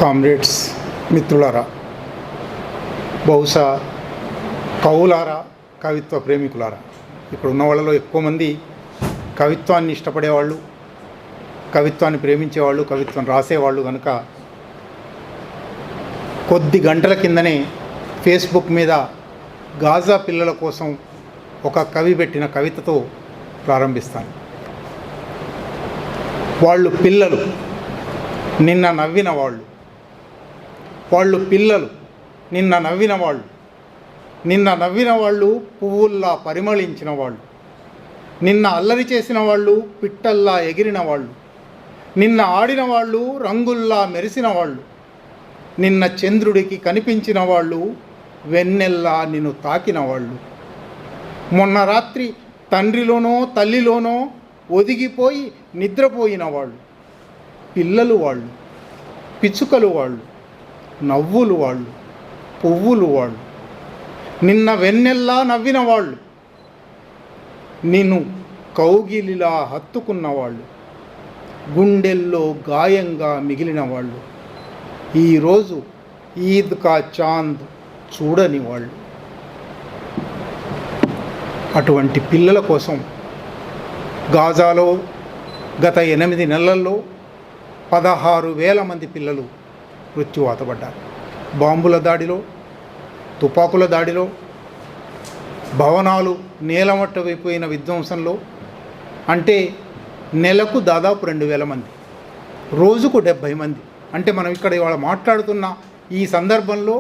Comrades, మిత్రులారా, బహుశా కవులారా, కవిత్వ ప్రేమికులారా, ఇక్కడ ఉన్న వాళ్ళలో ఎక్కువ మంది కవిత్వాన్ని ఇష్టపడేవాళ్ళు, కవిత్వాన్ని ప్రేమించేవాళ్ళు, కవిత్వం రాసేవాళ్ళు కనుక కొద్ది గంటల కిందనే ఫేస్బుక్ మీద గాజా పిల్లల కోసం ఒక కవి పెట్టిన కవితతో ప్రారంభిస్తాను. వాళ్ళు పిల్లలు, నిన్న నవ్విన వాళ్ళు. వాళ్ళు పిల్లలు, నిన్న నవ్విన వాళ్ళు. నిన్న నవ్విన వాళ్ళు పువ్వుల్లా పరిమళించిన వాళ్ళు. నిన్న అల్లరి చేసిన వాళ్ళు పిట్టల్లా ఎగిరిన వాళ్ళు. నిన్న ఆడిన వాళ్ళు రంగుల్లా మెరిసిన వాళ్ళు. నిన్న చంద్రుడికి కనిపించిన వాళ్ళు వెన్నెల్లా నిన్ను తాకిన వాళ్ళు. మొన్న రాత్రి తండ్రిలోనో తల్లిలోనో ఒదిగిపోయి నిద్రపోయిన వాళ్ళు. పిల్లలు వాళ్ళు, పిచ్చుకలు వాళ్ళు, నవ్వులు వాళ్ళు, పువ్వులు వాళ్ళు. నిన్న వెన్నెల్లా నవ్విన వాళ్ళు, నిన్ను కౌగిలిలా హత్తుకున్నవాళ్ళు, గుండెల్లో గాయంగా మిగిలిన వాళ్ళు, ఈరోజు ఈద్ కా చాంద్ చూడని వాళ్ళు. అటువంటి పిల్లల కోసం గాజాలో గత 8 నెలల్లో 16,000 మంది పిల్లలు మృత్యువాత పడ్డారు. బాంబుల దాడిలో, తుపాకుల దాడిలో, భవనాలు నేలమట్టమైపోయిన విధ్వంసంలో. అంటే నెలకు దాదాపు 2,000 మంది, రోజుకు 70 మంది. అంటే మనం ఇక్కడ ఇవాళ మాట్లాడుతున్న ఈ సందర్భంలో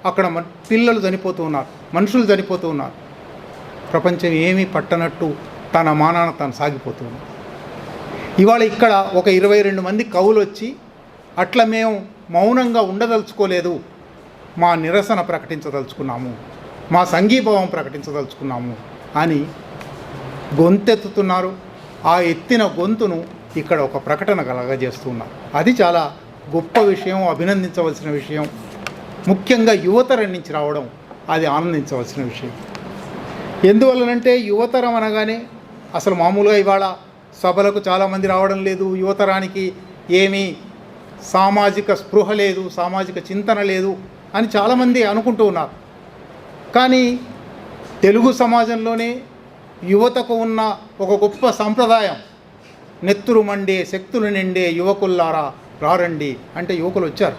అక్కడ పిల్లలు చనిపోతూ ఉన్నారు, మనుషులు చనిపోతూ ఉన్నారు. ప్రపంచం ఏమీ పట్టనట్టు తన మానాన తాను సాగిపోతూ ఉన్నారు. ఇవాళ ఇక్కడ ఒక 22 మంది కవులు వచ్చి అట్లా మేము మౌనంగా ఉండదలుచుకోలేదు, మా నిరసన ప్రకటించదలుచుకున్నాము, మా సంఘీభావం ప్రకటించదలుచుకున్నాము అని గొంతెత్తుతున్నారు. ఆ ఎత్తిన గొంతును ఇక్కడ ఒక ప్రకటన కలగజేస్తున్నారు. అది చాలా గొప్ప విషయం, అభినందించవలసిన విషయం. ముఖ్యంగా యువతరం నుంచి రావడం అది ఆనందించవలసిన విషయం. ఎందువల్లనంటే యువతరం అనగానే అసలు మామూలుగా ఇవాళ సభలకు చాలామంది రావడం లేదు. యువతరానికి ఏమీ సామాజిక స్పృహ లేదు, సామాజిక చింతన లేదు అని చాలామంది అనుకుంటూ ఉన్నారు. కానీ తెలుగు సమాజంలోనే యువతకు ఉన్న ఒక గొప్ప సంప్రదాయం, నెత్తురు మండే శక్తులు నిండే యువకుల్లారా రారండి అంటే యువకులు వచ్చారు.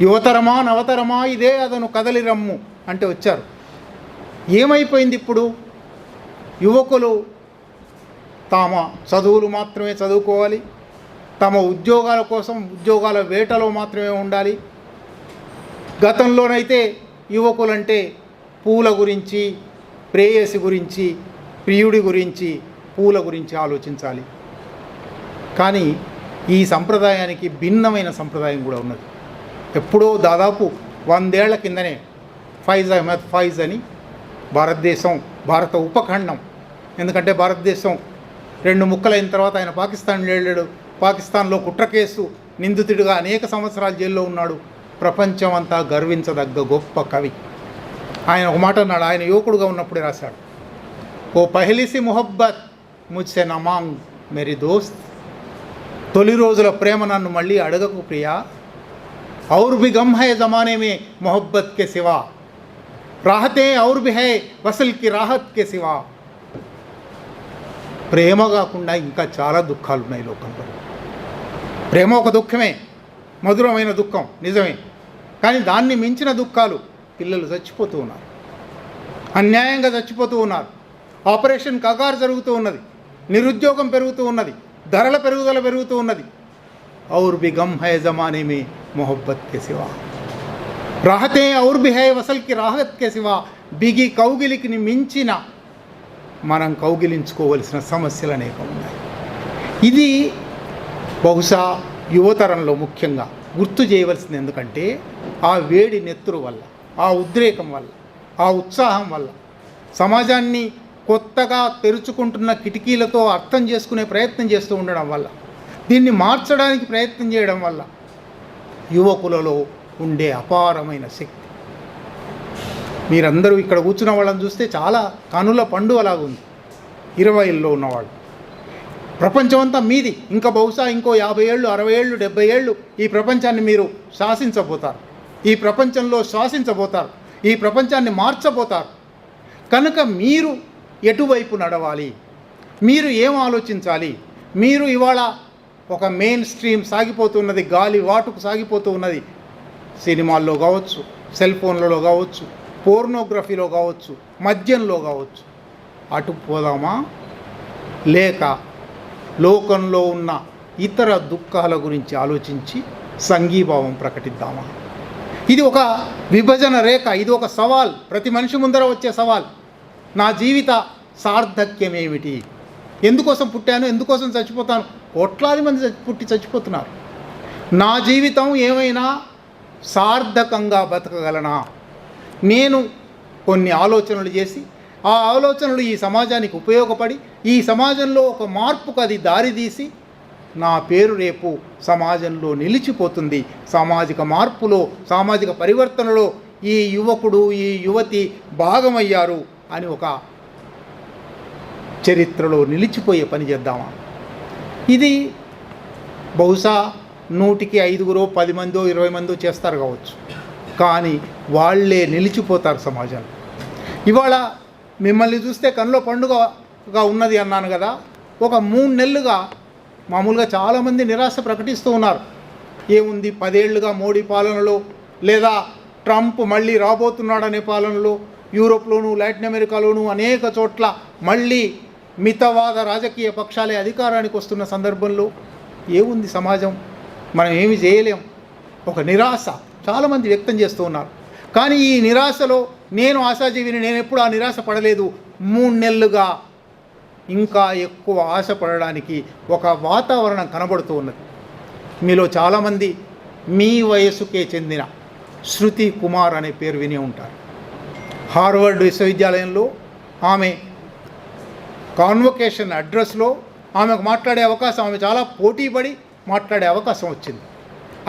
యువతరమా నవతరమా ఇదే అదను కదలి రమ్ము అంటే వచ్చారు. ఏమైపోయింది ఇప్పుడు? యువకులు తమ చదువులు మాత్రమే చదువుకోవాలి, తమ ఉద్యోగాల కోసం ఉద్యోగాల వేటలో మాత్రమే ఉండాలి. గతంలోనైతే యువకులంటే పూల గురించి, ప్రేయసి గురించి, ప్రియుడి గురించి, పూల గురించి ఆలోచించాలి. కానీ ఈ సంప్రదాయానికి భిన్నమైన సంప్రదాయం కూడా ఉన్నది. ఎప్పుడో దాదాపు 100 ఏళ్ల కిందనే ఫైజ్ అహ్మద్ ఫైజ్ అని భారత ఉపఖండం, ఎందుకంటే భారతదేశం 2 ముక్కలైన తర్వాత ఆయన పాకిస్తాన్ వెళ్ళాడు. పాకిస్తాన్లో కుట్ర కేసు నిందితుడిగా అనేక సంవత్సరాలు జైల్లో ఉన్నాడు. ప్రపంచం అంతా గర్వించదగ్గ గొప్ప కవి. ఆయన ఒక మాట అన్నాడు, ఆయన యువకుడుగా ఉన్నప్పుడే రాశాడు, ఓ పహలిసి మొహబ్బత్ ముజ్సే నమాంగ్ మేరీ దోస్త్. తొలి రోజుల ప్రేమ నన్ను మళ్ళీ అడగకు ప్రియా, ఔర్ భి గమ్ హై జమానే మే మొహబ్బత్ కే సివా, రాహతే ఔర్ భి హై వసల్ కి రాహత్ కే సివా. ప్రేమ కాకుండా ఇంకా చాలా దుఃఖాలు ఉన్నాయి లోకంలో. ప్రేమ ఒక దుఃఖమే, మధురమైన దుఃఖం నిజమే. కానీ దాన్ని మించిన దుఃఖాలు, పిల్లలు చచ్చిపోతూ ఉన్నారు, అన్యాయంగా చచ్చిపోతూ ఉన్నారు, ఆపరేషన్ కగారు జరుగుతూ ఉన్నది, నిరుద్యోగం పెరుగుతూ ఉన్నది, ధరల పెరుగుదల పెరుగుతూ ఉన్నది. ఔర్ భి గమ్ హై జమానే మే మొహబ్బత్ కే సివా, రాహతే ఔర్ భి హై వసల్ కి రాహత్ కే సివా. బిగి కౌగిలికి మించిన మనం కౌగిలించుకోవలసిన సమస్యలు అనేకం ఉన్నాయి. ఇది బహుశా యువతరంలో ముఖ్యంగా గుర్తు చేయవలసింది. ఎందుకంటే ఆ వేడి నెత్తురు వల్ల, ఆ ఉద్రేకం వల్ల, ఆ ఉత్సాహం వల్ల, సమాజాన్ని కొత్తగా తెరుచుకుంటున్న కిటికీలతో అర్థం చేసుకునే ప్రయత్నం చేస్తూ ఉండడం వల్ల, దీన్ని మార్చడానికి ప్రయత్నం చేయడం వల్ల యువకులలో ఉండే అపారమైన శక్తి. మీరందరూ ఇక్కడ కూర్చున్న వాళ్ళని చూస్తే చాలా కనుల పండుగలాగా ఉంది. 20ల్లో ఉన్నవాళ్ళు ప్రపంచం అంతా మీది. ఇంకా బహుశా ఇంకో 50 ఏళ్ళు, 60 ఏళ్ళు, 70 ఏళ్ళు ఈ ప్రపంచాన్ని మీరు శాసించబోతారు. ఈ ప్రపంచంలో శ్వాసించబోతారు. ఈ ప్రపంచాన్ని మార్చబోతారు. కనుక మీరు ఎటువైపు నడవాలి, మీరు ఏం ఆలోచించాలి? మీరు ఇవాళ ఒక మెయిన్ స్ట్రీమ్ సాగిపోతున్నది, గాలి వాటుకు సాగిపోతూ ఉన్నది. సినిమాల్లో కావచ్చు, సెల్ ఫోన్లలో కావచ్చు, పోర్నోగ్రఫీలో కావచ్చు, మద్యంలో కావచ్చు. అటు పోదామా, లేక లోకంలో ఉన్న ఇతర దుఃఖాల గురించి ఆలోచించి సంఘీభావం ప్రకటిద్దామా? ఇది ఒక విభజన రేఖ, ఇది ఒక సవాల్, ప్రతి మనిషి ముందర వచ్చే సవాల్. నా జీవిత సార్థక్యం ఏమిటి? ఎందుకోసం పుట్టాను, ఎందుకోసం చచ్చిపోతాను? కోట్లాది మంది పుట్టి చచ్చిపోతున్నారు. నా జీవితం ఏమైనా సార్థకంగా బతకగలనా? నేను కొన్ని ఆలోచనలు చేసి, ఆ ఆలోచనలు ఈ సమాజానికి ఉపయోగపడి, ఈ సమాజంలో ఒక మార్పుకు అది దారితీసి, నా పేరు రేపు సమాజంలో నిలిచిపోతుంది. సామాజిక మార్పులో, సామాజిక పరివర్తనలో ఈ యువకుడు, ఈ యువతి భాగమయ్యారు అని ఒక చరిత్రలో నిలిచిపోయే పని చేద్దామా? ఇది బహుశా 100కి 5, 10 మందో 20 మందో చేస్తారు కావచ్చు, కానీ వాళ్ళే నిలిచిపోతారు సమాజంలో. ఇవాళ మిమ్మల్ని చూస్తే కన్నులో పండుగగా ఉన్నది అన్నాను కదా. ఒక 3 నెలలుగా మామూలుగా చాలామంది నిరాశ ప్రకటిస్తూ ఉన్నారు. ఏముంది, 10 ఏళ్ళుగా మోడీ పాలనలో, లేదా ట్రంప్ మళ్ళీ రాబోతున్నాడనే పాలనలో, యూరోప్లోనూ లాటిన్ అమెరికాలోనూ అనేక చోట్ల మళ్ళీ మితవాద రాజకీయ పక్షాలే అధికారానికి వస్తున్న సందర్భంలో ఏముంది సమాజం, మనం ఏమి చేయలేం. ఒక నిరాశ చాలామంది వ్యక్తం చేస్తూ ఉన్నారు. కానీ ఈ నిరాశలో నేను ఆశాజీవిని, నేను ఎప్పుడు ఆ నిరాశ పడలేదు. 3 నెలలుగా ఇంకా ఎక్కువ ఆశపడడానికి ఒక వాతావరణం కనబడుతూ ఉన్నది. మీలో చాలామంది మీ వయసుకే చెందిన శృతి కుమార్ అనే పేరు విని ఉంటారు. హార్వర్డ్ విశ్వవిద్యాలయంలో ఆమె కాన్వొకేషన్ అడ్రస్లో ఆమెకు మాట్లాడే అవకాశం, ఆమె చాలా పోటీపడి మాట్లాడే అవకాశం వచ్చింది.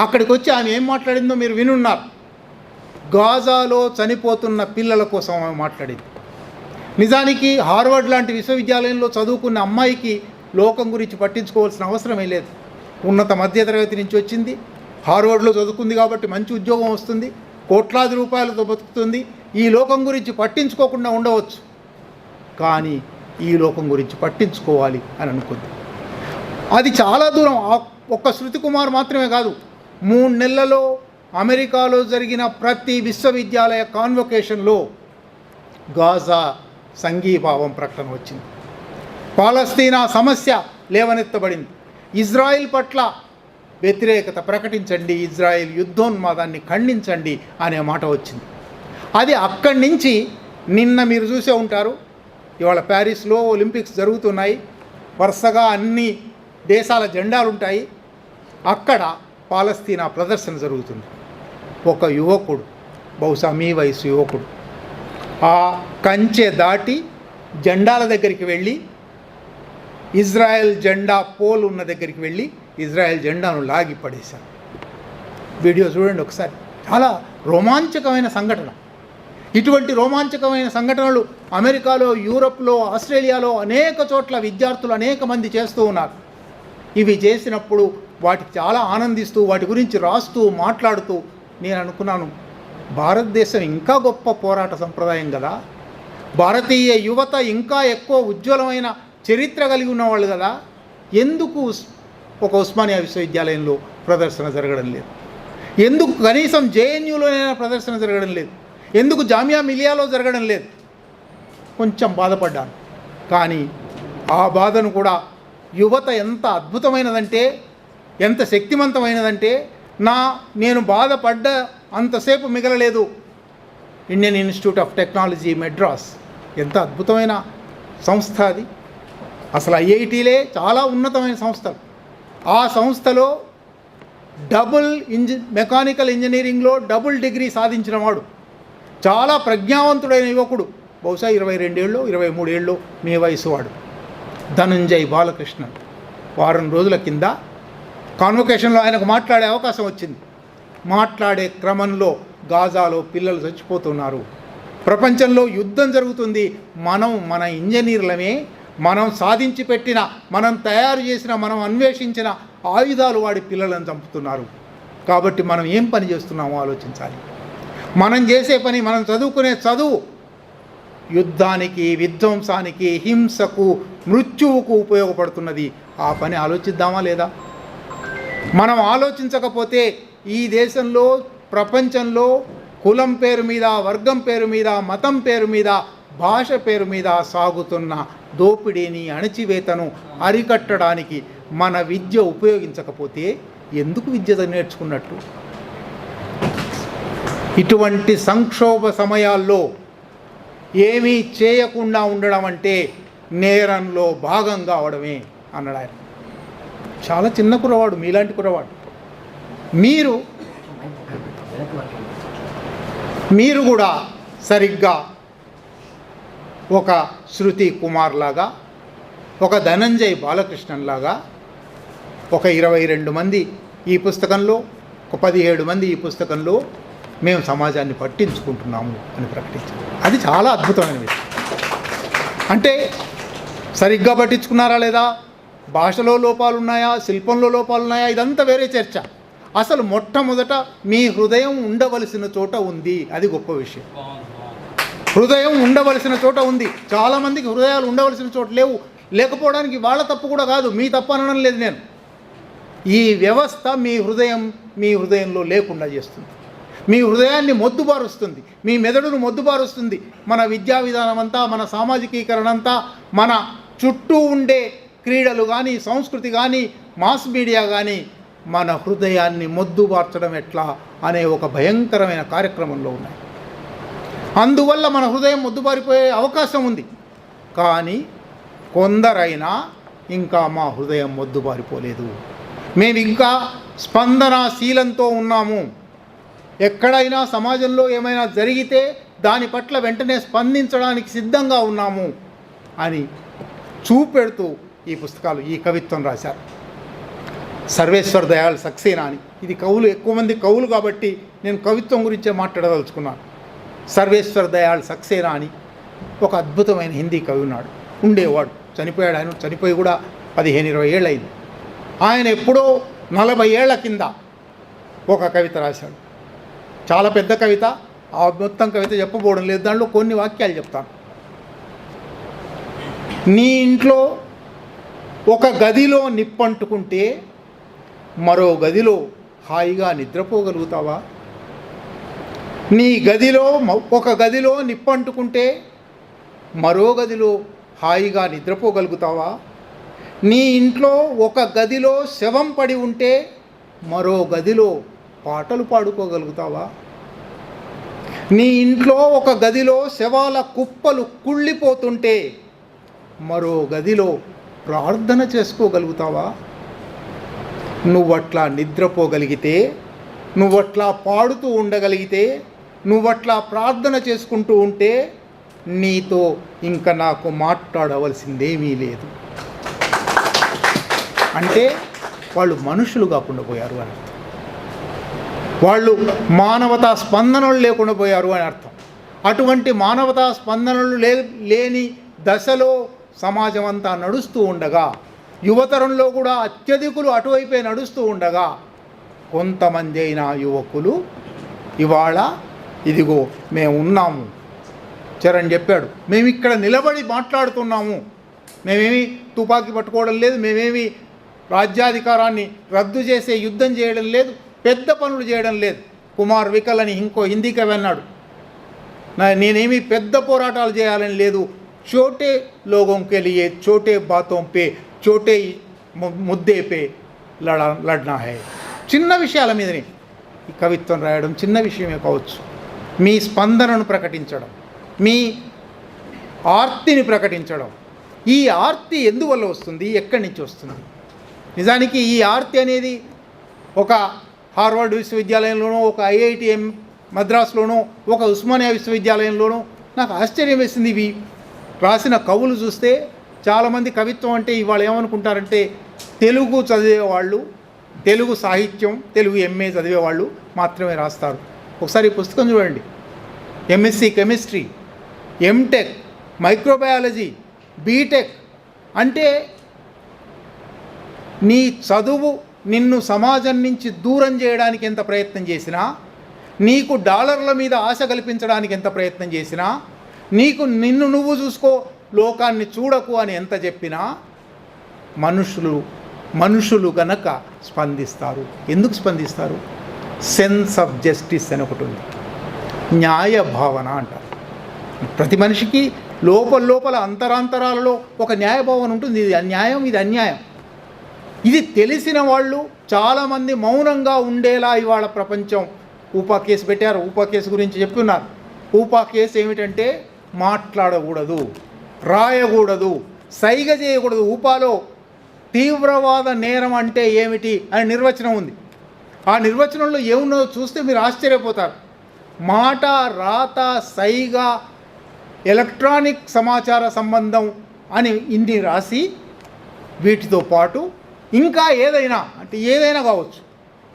అక్కడికి వచ్చి ఆమె ఏం మాట్లాడిందో మీరు వినున్నారు. గాజాలో చనిపోతున్న పిల్లల కోసం ఆమె మాట్లాడింది. నిజానికి హార్వర్డ్ లాంటి విశ్వవిద్యాలయంలో చదువుకున్న అమ్మాయికి లోకం గురించి పట్టించుకోవాల్సిన అవసరమే లేదు. ఉన్నత మధ్యతరగతి నుంచి వచ్చింది, హార్వర్డ్లో చదువుకుంది కాబట్టి మంచి ఉద్యోగం వస్తుంది, కోట్లాది రూపాయలతో బతుకుతుంది. ఈ లోకం గురించి పట్టించుకోకుండా ఉండవచ్చు, కానీ ఈ లోకం గురించి పట్టించుకోవాలి అని అనుకుంది. అది చాలా దూరం. ఒక్క శృతి కుమార్ మాత్రమే కాదు, 3 నెలలలో అమెరికాలో జరిగిన ప్రతి విశ్వవిద్యాలయ కాన్వొకేషన్లో గాజా సంఘీభావం ప్రకటన వచ్చింది. పాలస్తీనా సమస్య లేవనెత్తబడింది. ఇజ్రాయిల్ పట్ల వ్యతిరేకత ప్రకటించండి, ఇజ్రాయిల్ యుద్ధోన్మాదాన్ని ఖండించండి అనే మాట వచ్చింది. అది అక్కడి నుంచి నిన్న మీరు చూసే ఉంటారు, ఇవాళ ప్యారిస్లో ఒలింపిక్స్ జరుగుతున్నాయి, వరుసగా అన్ని దేశాల జెండాలు ఉంటాయి. అక్కడ పాలస్తీనా ప్రదర్శన జరుగుతుంది. ఒక యువకుడు, బహుశా మీ వయసు యువకుడు, ఆ కంచె దాటి జెండాల దగ్గరికి వెళ్ళి, ఇజ్రాయెల్ జెండా పోల్ ఉన్న దగ్గరికి వెళ్ళి ఇజ్రాయెల్ జెండాను లాగి పడేశారు. వీడియో చూడండి ఒకసారి. చాలా రోమాంచకమైన సంఘటన. ఇటువంటి రోమాంచకమైన సంఘటనలు అమెరికాలో, యూరప్లో, ఆస్ట్రేలియాలో అనేక చోట్ల విద్యార్థులు అనేక మంది చేస్తూ ఉన్నారు. ఇవి చేసినప్పుడు వాటికి చాలా ఆనందిస్తూ, వాటి గురించి రాస్తూ, మాట్లాడుతూ నేను అనుకున్నాను, భారతదేశం ఇంకా గొప్ప పోరాట సంప్రదాయం కదా, భారతీయ యువత ఇంకా ఎక్కువ ఉజ్వలమైన చరిత్ర కలిగి ఉన్నవాళ్ళు కదా, ఎందుకు ఒక ఉస్మానియా విశ్వవిద్యాలయంలో ప్రదర్శన జరగడం లేదు? ఎందుకు కనీసం జేఎన్యూలోనైనా ప్రదర్శన జరగడం లేదు? ఎందుకు జామియా మిలియాలో జరగడం లేదు? కొంచెం బాధపడ్డాను. కానీ ఆ బాధను కూడా యువత ఎంత అద్భుతమైనదంటే, ఎంత శక్తివంతమైనదంటే, నేను బాధపడ్డ అంతసేపు మిగలలేదు. Indian institute of technology Madras ఎంత అద్భుతమైన సంస్థ అది. అసలు ఐఐటీలే చాలా ఉన్నతమైన సంస్థలు. ఆ సంస్థలో మెకానికల్ ఇంజనీరింగ్లో డబుల్ డిగ్రీ సాధించిన వాడు, చాలా ప్రజ్ఞావంతుడైన యువకుడు, బహుశా 22 ఏళ్ళు 23 ఏళ్ళు మీ వయసు వాడు, ధనంజయ్ బాలకృష్ణన్. వారం రోజుల కింద కాన్వొకేషన్లో ఆయనకు మాట్లాడే అవకాశం వచ్చింది. మాట్లాడే క్రమంలో గాజాలో పిల్లలు చచ్చిపోతున్నారు, ప్రపంచంలో యుద్ధం జరుగుతుంది, మన ఇంజనీర్లమే మనం సాధించి పెట్టిన, మనం తయారు చేసిన, మనం అన్వేషించిన ఆయుధాలు వాడి పిల్లలను చంపుతున్నారు. కాబట్టి మనం ఏం పని చేస్తున్నామో ఆలోచించాలి. మనం చేసే పని, మనం చదువుకునే చదువు యుద్ధానికి, విధ్వంసానికి, హింసకు, మృత్యువుకు ఉపయోగపడుతున్నది. ఆ పని ఆలోచిద్దామా లేదా? మనం ఆలోచించకపోతే ఈ దేశంలో, ప్రపంచంలో కులం పేరు మీద, వర్గం పేరు మీద, మతం పేరు మీద, భాష పేరు మీద సాగుతున్న దోపిడీని, అణచివేతను అరికట్టడానికి మన విద్య ఉపయోగించకపోతే ఎందుకు విద్య నేర్చుకున్నట్టు? ఇటువంటి సంక్షోభ సమయాల్లో ఏమీ చేయకుండా ఉండడం అంటే నేరంలో భాగంగా అవడమే అన్నాడు ఆయన. చాలా చిన్న కురవాడు, మీలాంటి కురవాడు. మీరు కూడా సరిగ్గా ఒక శృతి కుమార్ లాగా, ఒక ధనంజయ్ బాలకృష్ణన్ లాగా, ఒక 22 మంది ఈ పుస్తకంలో, ఒక 17 మంది ఈ పుస్తకంలో మేము సమాజాన్ని పట్టించుకుంటున్నాము అని ప్రకటించారు. అది చాలా అద్భుతమైన విషయం. అంటే సరిగ్గా పట్టించుకున్నారా లేదా, భాషలో లోపాలు ఉన్నాయా, శిల్పంలో లోపాలు ఉన్నాయా, ఇదంతా వేరే చర్చ. అసలు మొట్టమొదట మీ హృదయం ఉండవలసిన చోట ఉంది. అది గొప్ప విషయం. హృదయం ఉండవలసిన చోట ఉంది. చాలామందికి హృదయాలు ఉండవలసిన చోట లేవు. లేకపోవడానికి వాళ్ళ తప్పు కూడా కాదు, మీ తప్పు అనడం లేదు నేను. ఈ వ్యవస్థ మీ హృదయంలో లేకుండా చేస్తుంది. మీ హృదయాన్ని మొద్దుబారుస్తుంది, మీ మెదడును మొద్దుబారుస్తుంది. మన విద్యా విధానం అంతా, మన సామాజికీకరణ అంతా, మన చుట్టూ ఉండే క్రీడలు కానీ, సంస్కృతి కానీ, మాస్ మీడియా కానీ మన హృదయాన్ని మొద్దుబార్చడం ఎట్లా అనే ఒక భయంకరమైన కార్యక్రమంలో ఉన్నాయి. అందువల్ల మన హృదయం మొద్దుబారిపోయే అవకాశం ఉంది. కానీ కొందరైనా ఇంకా మా హృదయం మొద్దుబారిపోలేదు, మేము ఇంకా స్పందనాశీలంతో ఉన్నాము. ఎక్కడైనా సమాజంలో ఏమైనా జరిగితే దాని పట్ల వెంటనే స్పందించడానికి సిద్ధంగా ఉన్నాము అని చూపెడుతూ ఈ పుస్తకాలు, ఈ కవిత్వం రాశారు. సర్వేశ్వర్ దయాళ్ సక్సేనా అని. ఇది కవులు, ఎక్కువ మంది కవులు కాబట్టి నేను కవిత్వం గురించే మాట్లాడదలుచుకున్నాను. సర్వేశ్వర్ దయాళ్ సక్సేనా అని ఒక అద్భుతమైన హిందీ కవి ఉండేవాడు. చనిపోయాడు. ఆయన చనిపోయి కూడా 15-20 ఏళ్ళు అయింది. ఆయన ఎప్పుడో 40 ఏళ్ల కింద ఒక కవిత రాశాడు. చాలా పెద్ద కవిత. ఆ మొత్తం కవిత చెప్పబోవడం లేదు, దాంట్లో కొన్ని వాక్యాలు చెప్తాను. నీ ఇంట్లో ఒక గదిలో నిప్పంటుకుంటే మరో గదిలో హాయిగా నిద్రపోగలుగుతావా? నీ గదిలో ఒక గదిలో నిప్పంటుకుంటే మరో గదిలో హాయిగా నిద్రపోగలుగుతావా? నీ ఇంట్లో ఒక గదిలో శవం పడి ఉంటే మరో గదిలో పాటలు పాడుకోగలుగుతావా? నీ ఇంట్లో ఒక గదిలో శవాల కుప్పలు కుళ్ళిపోతుంటే మరో గదిలో ప్రార్థన చేసుకోగలుగుతావా? నువ్వట్లా నిద్రపోగలిగితే, నువ్వట్లా పాడుతూ ఉండగలిగితే, నువ్వట్లా ప్రార్థన చేసుకుంటూ ఉంటే నీతో ఇంకా నాకు మాట్లాడవలసిందేమీ లేదు. అంటే వాళ్ళు మనుషులు కాకుండా పోయారు అని అర్థం. వాళ్ళు మానవతా స్పందనలు లేకుండా పోయారు అని అర్థం. అటువంటి మానవతా స్పందనలు లేని దశలో సమాజం అంతా నడుస్తూ ఉండగా, యువతరంలో కూడా అత్యధికులు అటువైపే నడుస్తూ ఉండగా, కొంతమంది అయిన యువకులు ఇవాళ ఇదిగో మేము ఉన్నాము. చరణ్ చెప్పాడు, మేము ఇక్కడ నిలబడి మాట్లాడుతున్నాము, మేమేమి తుపాకీ పట్టుకోవడం లేదు, మేమేమి రాజ్యాధికారాన్ని రద్దు చేసే యుద్ధం చేయడం లేదు, పెద్ద పనులు చేయడం లేదు. కుమార్ వికల్ అని ఇంకో హిందీ కవి అన్నాడు, నేనేమి పెద్ద పోరాటాలు చేయాలని లేదు, छोटे लोगों के लिए छोटे बातों पे छोटे ముద్దే పే లడ్నా హై. చిన్న విషయాల మీదనే ఈ కవిత్వం రాయడం చిన్న విషయమే కావచ్చు. మీ స్పందనను ప్రకటించడం, మీ ఆర్తిని ప్రకటించడం. ఈ ఆర్తి ఎందువల్ల వస్తుంది, ఎక్కడి నుంచి వస్తుంది? నిజానికి ఈ ఆర్తి అనేది ఒక హార్వర్డ్ విశ్వవిద్యాలయంలోనో, ఒక ఐఐటిఎం మద్రాసులోనో, ఒక ఉస్మానియా విశ్వవిద్యాలయంలోనో నాకు ఆశ్చర్యం వేసింది. ఇవి రాసిన కవులు చూస్తే చాలామంది కవిత్వం అంటే ఇవాళ ఏమనుకుంటారంటే తెలుగు చదివేవాళ్ళు, తెలుగు సాహిత్యం, తెలుగు ఎంఏ చదివేవాళ్ళు మాత్రమే రాస్తారు. ఒకసారి ఈ పుస్తకం చూడండి. MSc chemistry, MTech, microbiology, BTech, అంటే నీ చదువు నిన్ను సమాజం నుంచి దూరం చేయడానికి ఎంత ప్రయత్నం చేసినా, నీకు డాలర్ల మీద ఆశ కల్పించడానికి ఎంత ప్రయత్నం చేసినా, నీకు నిన్ను నువ్వు చూసుకో, లోకాన్ని చూడకు అని ఎంత చెప్పినా మనుషులు గనక స్పందిస్తారు. ఎందుకు స్పందిస్తారు? సెన్స్ ఆఫ్ జస్టిస్ అని ఒకటి ఉంది, న్యాయ భావన అంటారు. ప్రతి మనిషికి లోపల అంతరాంతరాలలో ఒక న్యాయభావన ఉంటుంది. ఇది అన్యాయం, ఇది అన్యాయం. ఇది తెలిసిన వాళ్ళు చాలామంది మౌనంగా ఉండేలా ఇవాళ ప్రపంచం ఊపా కేసు పెట్టారు. ఊపా కేసు గురించి చెప్తున్నారు. ఊపా కేసు ఏమిటంటే మాట్లాడకూడదు, రాయకూడదు, సైగ చేయకూడదు. ఊపాలో తీవ్రవాద నేరం అంటే ఏమిటి అనే నిర్వచనం ఉంది. ఆ నిర్వచనంలో ఏమున్నదో చూస్తే మీరు ఆశ్చర్యపోతారు. మాట, రాత, సైగ, ఎలక్ట్రానిక్ సమాచార సంబంధం అని ఇన్ని రాసి, వీటితో పాటు ఇంకా ఏదైనా, అంటే ఏదైనా కావచ్చు,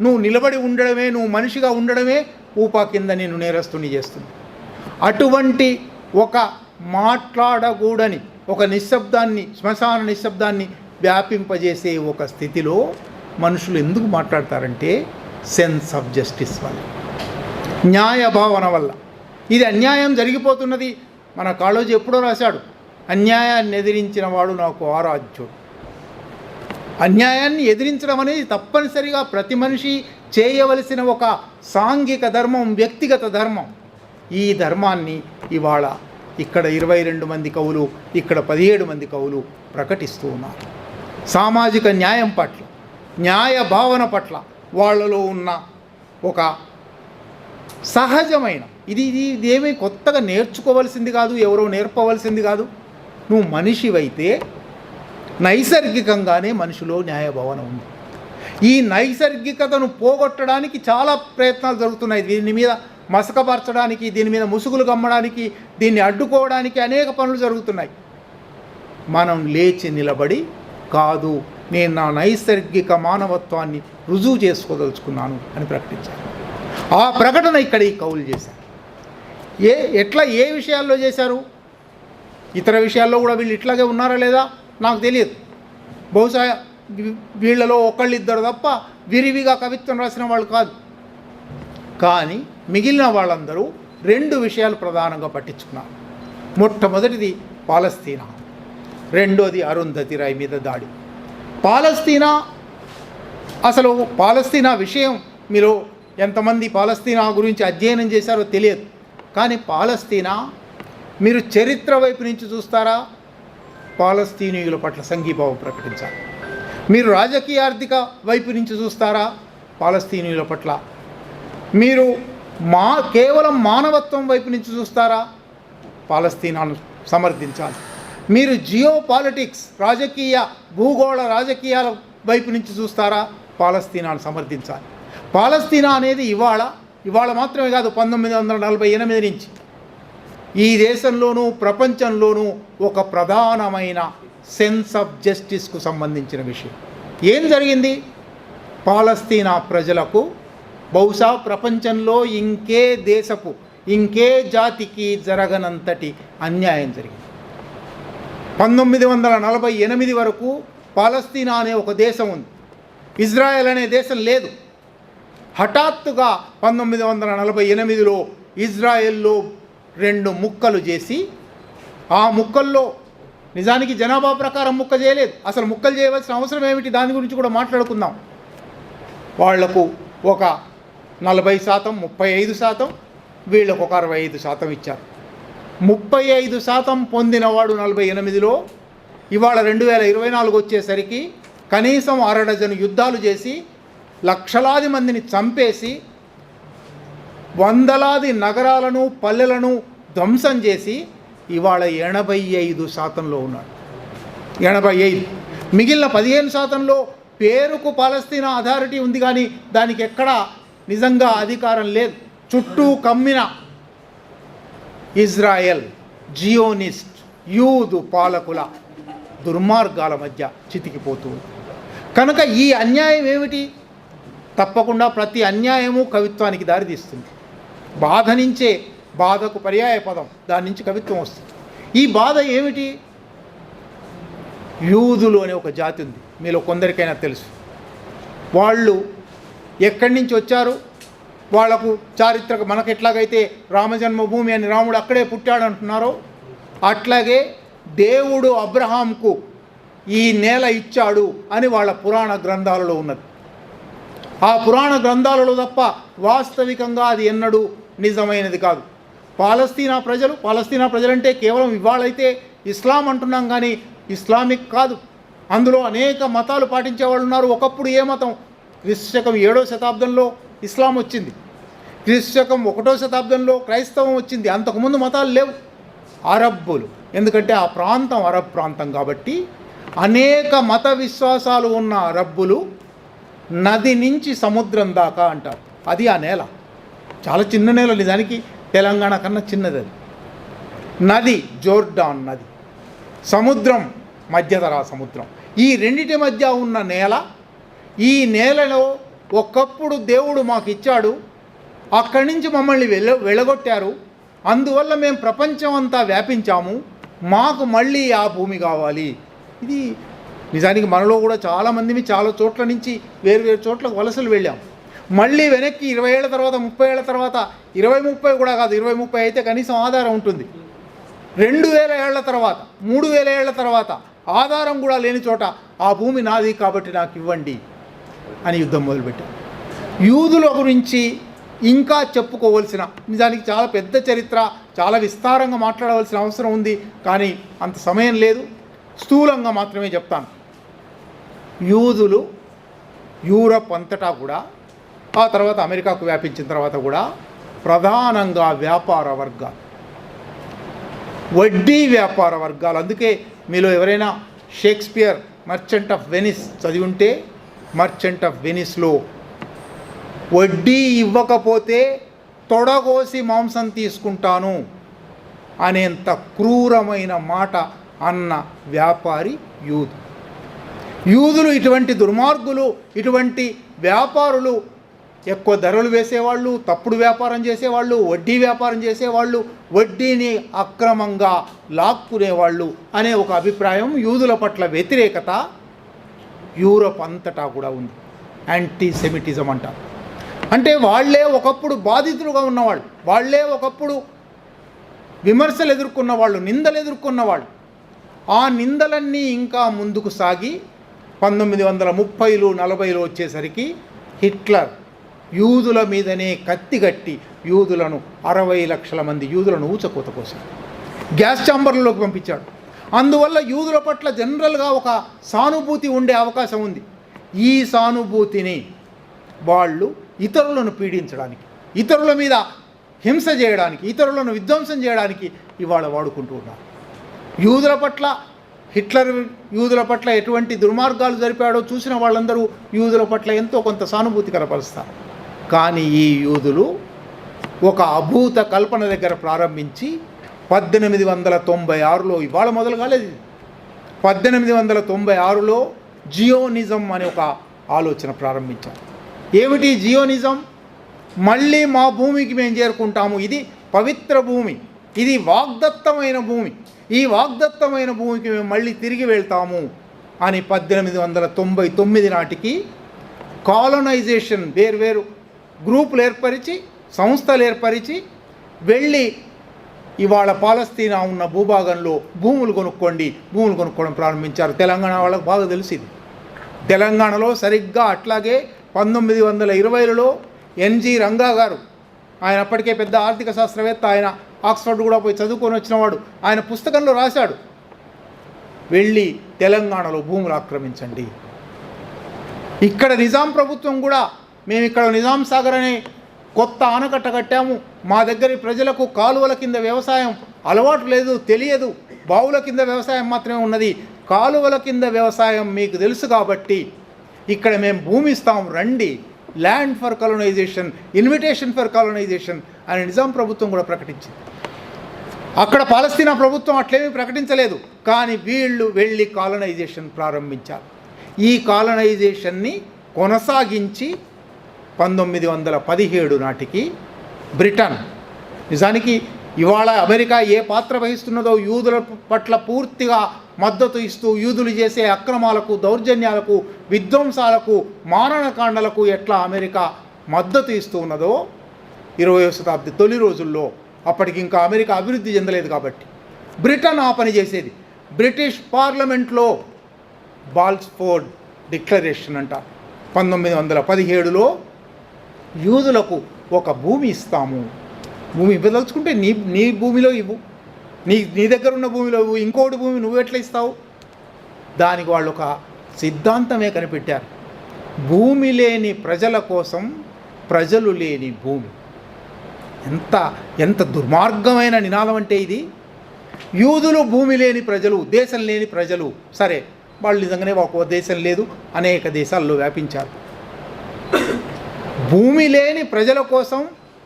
నువ్వు నిలబడి ఉండడమే, నువ్వు మనిషిగా ఉండడమే ఊపా కింద నేను నేరస్తుని చేస్తుంది. అటువంటి ఒక మాట్లాడకూడని ఒక నిశ్శబ్దాన్ని, శ్మశాన నిశ్శబ్దాన్ని వ్యాపింపజేసే ఒక స్థితిలో మనుషులు ఎందుకు మాట్లాడతారంటే సెన్స్ ఆఫ్ జస్టిస్ వల్ల, న్యాయ భావన వల్ల. ఇది అన్యాయం జరిగిపోతున్నది. మన కాళోజీ ఎప్పుడో రాశాడు, అన్యాయాన్ని ఎదిరించిన వాడు నాకు ఆరాధ్యుడు. అన్యాయాన్ని ఎదిరించడం అనేది తప్పనిసరిగా ప్రతి మనిషి చేయవలసిన ఒక సాంఘిక ధర్మం, వ్యక్తిగత ధర్మం. ఈ ధర్మాన్ని ఇవాళ ఇక్కడ 22 మంది కవులు, ఇక్కడ 17 మంది కవులు ప్రకటిస్తూ ఉన్నారు. సామాజిక న్యాయం పట్ల, న్యాయ భావన పట్ల వాళ్ళలో ఉన్న ఒక సహజమైన ఇదేమీ కొత్తగా నేర్చుకోవలసింది కాదు, ఎవరో నేర్పవలసింది కాదు. నువ్వు మనిషివైతే నైసర్గికంగానే మనిషిలో న్యాయభావన ఉంది. ఈ నైసర్గికతను పోగొట్టడానికి చాలా ప్రయత్నాలు జరుగుతున్నాయి. దీని మీద మసకపరచడానికి, దీని మీద ముసుగులు కమ్మడానికి, దీన్ని అడ్డుకోవడానికి అనేక పనులు జరుగుతున్నాయి. మనం లేచి నిలబడి, కాదు నేను నా నైసర్గిక మానవత్వాన్ని రుజువు చేసుకోదలుచుకున్నాను అని ప్రకటించాను. ఆ ప్రకటన ఇక్కడ ఈ కవులు చేశారు. ఏ విషయాల్లో చేశారు? ఇతర విషయాల్లో కూడా వీళ్ళు ఇట్లాగే ఉన్నారా లేదా నాకు తెలియదు. బహుశా వీళ్ళలో ఒకళ్ళిద్దరు తప్ప విరివిగా కవిత్వం రాసిన వాళ్ళు కాదు. కానీ మిగిలిన వాళ్ళందరూ 2 విషయాలు ప్రధానంగా పట్టించుకున్నారు. మొట్టమొదటిది పాలస్తీనా, రెండోది అరుంధతి రాయ్ మీద దాడి. అసలు పాలస్తీనా విషయం మీరు ఎంతమంది పాలస్తీనా గురించి అధ్యయనం చేశారో తెలియదు. కానీ పాలస్తీనా మీరు చరిత్ర వైపు నుంచి చూస్తారా, పాలస్తీనీయుల పట్ల సంఘీభావం ప్రకటించాలి. మీరు రాజకీయ ఆర్థిక వైపు నుంచి చూస్తారా, పాలస్తీనీయుల పట్ల మీరు కేవలం మానవత్వం వైపు నుంచి చూస్తారా, పాలస్తీనాను సమర్థించాలి. మీరు జియో పాలిటిక్స్, భూగోళ రాజకీయాల వైపు నుంచి చూస్తారా, పాలస్తీనాను సమర్థించాలి. పాలస్తీనా అనేది ఇవాళ మాత్రమే కాదు, 1948 నుంచి ఈ దేశంలోనూ ప్రపంచంలోనూ ఒక ప్రధానమైన సెన్స్ ఆఫ్ జస్టిస్కు సంబంధించిన విషయం. ఏం జరిగింది? పాలస్తీనా ప్రజలకు బహుశా ప్రపంచంలో ఇంకే జాతికి జరగనంతటి అన్యాయం జరిగింది. 1948 వరకు పాలస్తీనా అనే ఒక దేశం ఉంది, ఇజ్రాయెల్ అనే దేశం లేదు. హఠాత్తుగా 1948లో ఇజ్రాయెల్లో 2 ముక్కలు చేసి, ఆ ముక్కల్లో నిజానికి జనాభా ప్రకారం ముక్క చేయలేదు. అసలు ముక్కలు చేయవలసిన అవసరం ఏమిటి, దాని గురించి కూడా మాట్లాడుకుందాం. వాళ్లకు ఒక 40%, 35%, వీళ్ళకు ఒక 65% ఇచ్చారు. 35% పొందినవాడు 48లో ఇవాళ 2024 వచ్చేసరికి కనీసం 6 డజను యుద్ధాలు చేసి, లక్షలాది మందిని చంపేసి, వందలాది నగరాలను, పల్లెలను ధ్వంసం చేసి ఇవాళ 85%లో ఉన్నాడు. 85. మిగిలిన 15%లో పేరుకు పాలస్తీనా అథారిటీ ఉంది, కానీ దానికి ఎక్కడా నిజంగా అధికారం లేదు. చుట్టూ కమ్మిన ఇజ్రాయెల్, జియోనిస్ట్, యూదు పాలకుల దుర్మార్గాల మధ్య చితికిపోతుంది. కనుక ఈ అన్యాయం ఏమిటి? తప్పకుండా ప్రతి అన్యాయము కవిత్వానికి దారితీస్తుంది. బాధ నుంచే, బాధకు పర్యాయ పదం, దాని నుంచి కవిత్వం వస్తుంది. ఈ బాధ ఏమిటి? యూదులు అనే ఒక జాతి ఉంది, మీలో కొందరికైనా తెలుసు. వాళ్ళు ఎక్కడి నుంచి వచ్చారు, వాళ్లకు చారిత్రక, మనకు ఎట్లాగైతే రామజన్మభూమి అని రాముడు అక్కడే పుట్టాడు అంటున్నారో అట్లాగే దేవుడు అబ్రహాంకు ఈ నేల ఇచ్చాడు అని వాళ్ళ పురాణ గ్రంథాలలో ఉన్నది. ఆ పురాణ గ్రంథాలలో తప్ప వాస్తవికంగా అది ఎన్నడూ నిజమైనది కాదు. పాలస్తీనా ప్రజలంటే కేవలం ఇవాళైతే ఇస్లాం అంటున్నాం, కానీ ఇస్లామిక్ కాదు. అందులో అనేక మతాలు పాటించే వాళ్ళు ఉన్నారు. ఒకప్పుడు ఏ మతం? క్రీస్తు శకం 7వ శతాబ్దంలో ఇస్లాం వచ్చింది, క్రీస్తు శకం 1వ శతాబ్దంలో క్రైస్తవం వచ్చింది. అంతకుముందు మతాలు లేవు. అరబ్బులు, ఎందుకంటే ఆ ప్రాంతం అరబ్ ప్రాంతం కాబట్టి అనేక మత విశ్వాసాలు ఉన్న అరబ్బులు నది నుంచి సముద్రం దాకా అంటారు. అది ఆ నేల చాలా చిన్న నేల, నిజానికి తెలంగాణ కన్నా చిన్నది. అది నది జోర్డాన్ నది, సముద్రం మధ్యధరా సముద్రం. ఈ రెండిటి మధ్య ఉన్న నేల. ఈ నేలలో ఒకప్పుడు దేవుడు మాకు ఇచ్చాడు, అక్కడి నుంచి మమ్మల్ని వెళ్ళగొట్టారు. అందువల్ల మేము ప్రపంచం అంతా వ్యాపించాము, మాకు మళ్ళీ ఆ భూమి కావాలి. ఇది నిజానికి మనలో కూడా చాలామందిని చాలా చోట్ల నుంచి వేరు చోట్లకు వలసలు వెళ్ళాం. మళ్ళీ వెనక్కి 20 ఏళ్ల తర్వాత, 30 ఏళ్ల తర్వాత, 20-30 కూడా కాదు, 20-30 అయితే కనీసం ఆధారం ఉంటుంది. 2000 ఏళ్ల తర్వాత, 3000 ఏళ్ల తర్వాత ఆధారం కూడా లేని చోట ఆ భూమి నాది కాబట్టి నాకు ఇవ్వండి అని యుద్ధం మొదలుపెట్టారు. యూదుల గురించి ఇంకా చెప్పుకోవలసిన, నిజానికి చాలా పెద్ద చరిత్ర, చాలా విస్తారంగా మాట్లాడవలసిన అవసరం ఉంది, కానీ అంత సమయం లేదు. స్థూలంగా మాత్రమే చెప్తాను. యూదులు యూరప్ అంతటా కూడా, ఆ తర్వాత అమెరికాకు వ్యాపించిన తర్వాత కూడా ప్రధానంగా వ్యాపార వర్గాలు, వడ్డీ వ్యాపార వర్గాలు. అందుకే మీలో ఎవరైనా షేక్స్పియర్ మర్చెంట్ ఆఫ్ వెనిస్ చదివి ఉంటే, మర్చెంట్ ఆఫ్ వెనిస్లో వడ్డీ ఇవ్వకపోతే తొడగోసి మాంసం తీసుకుంటాను అనేంత క్రూరమైన మాట అన్న వ్యాపారి యూదులు. ఇటువంటి దుర్మార్గులు, ఇటువంటి వ్యాపారులు ఎక్కువ ధరలు వేసేవాళ్ళు, తప్పుడు వ్యాపారం చేసేవాళ్ళు, వడ్డీ వ్యాపారం చేసేవాళ్ళు, వడ్డీని అక్రమంగా లాక్కునేవాళ్ళు అనే ఒక అభిప్రాయం, యూదుల పట్ల వ్యతిరేకత యూరప్ అంతటా కూడా ఉంది. యాంటీ సెమిటిజం అంటారు. అంటే వాళ్ళే ఒకప్పుడు బాధితులుగా ఉన్నవాళ్ళు, వాళ్ళే ఒకప్పుడు విమర్శలు ఎదుర్కొన్న వాళ్ళు, నిందలు ఎదుర్కొన్న వాళ్ళు. ఆ నిందలన్నీ ఇంకా ముందుకు సాగి 1930లు 40లు వచ్చేసరికి హిట్లర్ యూదుల మీదనే కత్తిగట్టి యూదులను 60 లక్షల మంది యూదులను ఊచకోత కోసాడు, గ్యాస్ ఛాంబర్లలోకి పంపించాడు. అందువల్ల యూదుల పట్ల జనరల్గా ఒక సానుభూతి ఉండే అవకాశం ఉంది. ఈ సానుభూతిని వాళ్ళు ఇతరులను పీడించడానికి, ఇతరుల మీద హింస చేయడానికి, ఇతరులను విధ్వంసం చేయడానికి ఇవాళ వాడుకుంటూ ఉన్నారు. యూదుల పట్ల హిట్లర్ యూదుల పట్ల ఎటువంటి దుర్మార్గాలు జరిపాడో చూసిన వాళ్ళందరూ యూదుల పట్ల ఎంతో కొంత సానుభూతి కనపరుస్తారు. కానీ ఈ యూదులు ఒక అభూత కల్పన దగ్గర ప్రారంభించి 1896లో, ఇవాళ మొదలు కాలేదు, 1896లో జియోనిజం అనే ఒక ఆలోచన ప్రారంభించారు. ఏమిటి జియోనిజం? మళ్ళీ మా భూమికి మేము చేరుకుంటాము, ఇది పవిత్ర భూమి, ఇది వాగ్దత్తమైన భూమి, ఈ వాగ్దత్తమైన భూమికి మేము మళ్ళీ తిరిగి వెళ్తాము అని 1899 నాటికి కాలనైజేషన్, వేర్వేరు గ్రూపులు ఏర్పరిచి, సంస్థలు ఏర్పరిచి వెళ్ళి ఇవాళ పాలస్తీనా ఉన్న భూభాగంలో భూములు కొనుక్కోవడం ప్రారంభించారు. తెలంగాణ వాళ్ళకు బాగా తెలిసింది. తెలంగాణలో సరిగ్గా అట్లాగే 1920లలో ఎన్జి రంగా గారు, ఆయన అప్పటికే పెద్ద ఆర్థిక శాస్త్రవేత్త, ఆయన ఆక్స్ఫర్డ్ కూడా పోయి చదువుకొని వచ్చినవాడు, ఆయన పుస్తకంలో రాశాడు, వెళ్ళి తెలంగాణలో భూములు ఆక్రమించండి. ఇక్కడ నిజాం ప్రభుత్వం కూడా, మేము ఇక్కడ నిజాం సాగర్ అనే కొత్త ఆనకట్ట కట్టాము, మా దగ్గర ప్రజలకు కాలువల కింద వ్యవసాయం అలవాటు లేదు, తెలియదు, బావుల కింద వ్యవసాయం మాత్రమే ఉన్నది, కాలువల కింద వ్యవసాయం మీకు తెలుసు కాబట్టి ఇక్కడ మేము భూమి ఇస్తాం, రండి, land for colonisation, invitation for colonisation అని నిజాం ప్రభుత్వం కూడా ప్రకటించింది. అక్కడ పాలస్తీనా ప్రభుత్వం అట్లేమీ ప్రకటించలేదు, కానీ వీళ్ళు వెళ్ళి కాలనైజేషన్ ప్రారంభించారు. ఈ కాలనైజేషన్ని కొనసాగించి 1917 నాటికి బ్రిటన్, నిజానికి ఇవాళ అమెరికా ఏ పాత్ర వహిస్తున్నదో యూదుల పట్ల పూర్తిగా మద్దతు ఇస్తూ యూదులు చేసే అక్రమాలకు, దౌర్జన్యాలకు, విధ్వంసాలకు, మారణకాండలకు ఎట్లా అమెరికా మద్దతు ఇస్తూ ఉన్నదో 20వ శతాబ్ది తొలి రోజుల్లో, అప్పటికి ఇంకా అమెరికా అభివృద్ధి చెందలేదు కాబట్టి బ్రిటన్ ఆ పని చేసేది. బ్రిటిష్ పార్లమెంట్లో బాల్ఫోర్డ్ డిక్లరేషన్ అంట 1917లో యూదులకు ఒక భూమి ఇస్తాము, భూమి ఇవ్వదలుచుకుంటే నీ భూమిలో ఇవ్వు, నీ దగ్గర ఉన్న భూమిలో ఇవ్వు, ఇంకోటి భూమి నువ్వు ఎట్లా ఇస్తావు? దానికి వాళ్ళు ఒక సిద్ధాంతమే కనిపెట్టారు. భూమి లేని ప్రజల కోసం ప్రజలు లేని భూమి. ఎంత దుర్మార్గమైన నినాదం అంటే ఇది. యూదులు భూమి లేని ప్రజలు, దేశం లేని ప్రజలు. సరే, వాళ్ళు నిజంగానే ఒక దేశం లేదు, అనేక దేశాల్లో వ్యాపించారు. భూమి లేని ప్రజల కోసం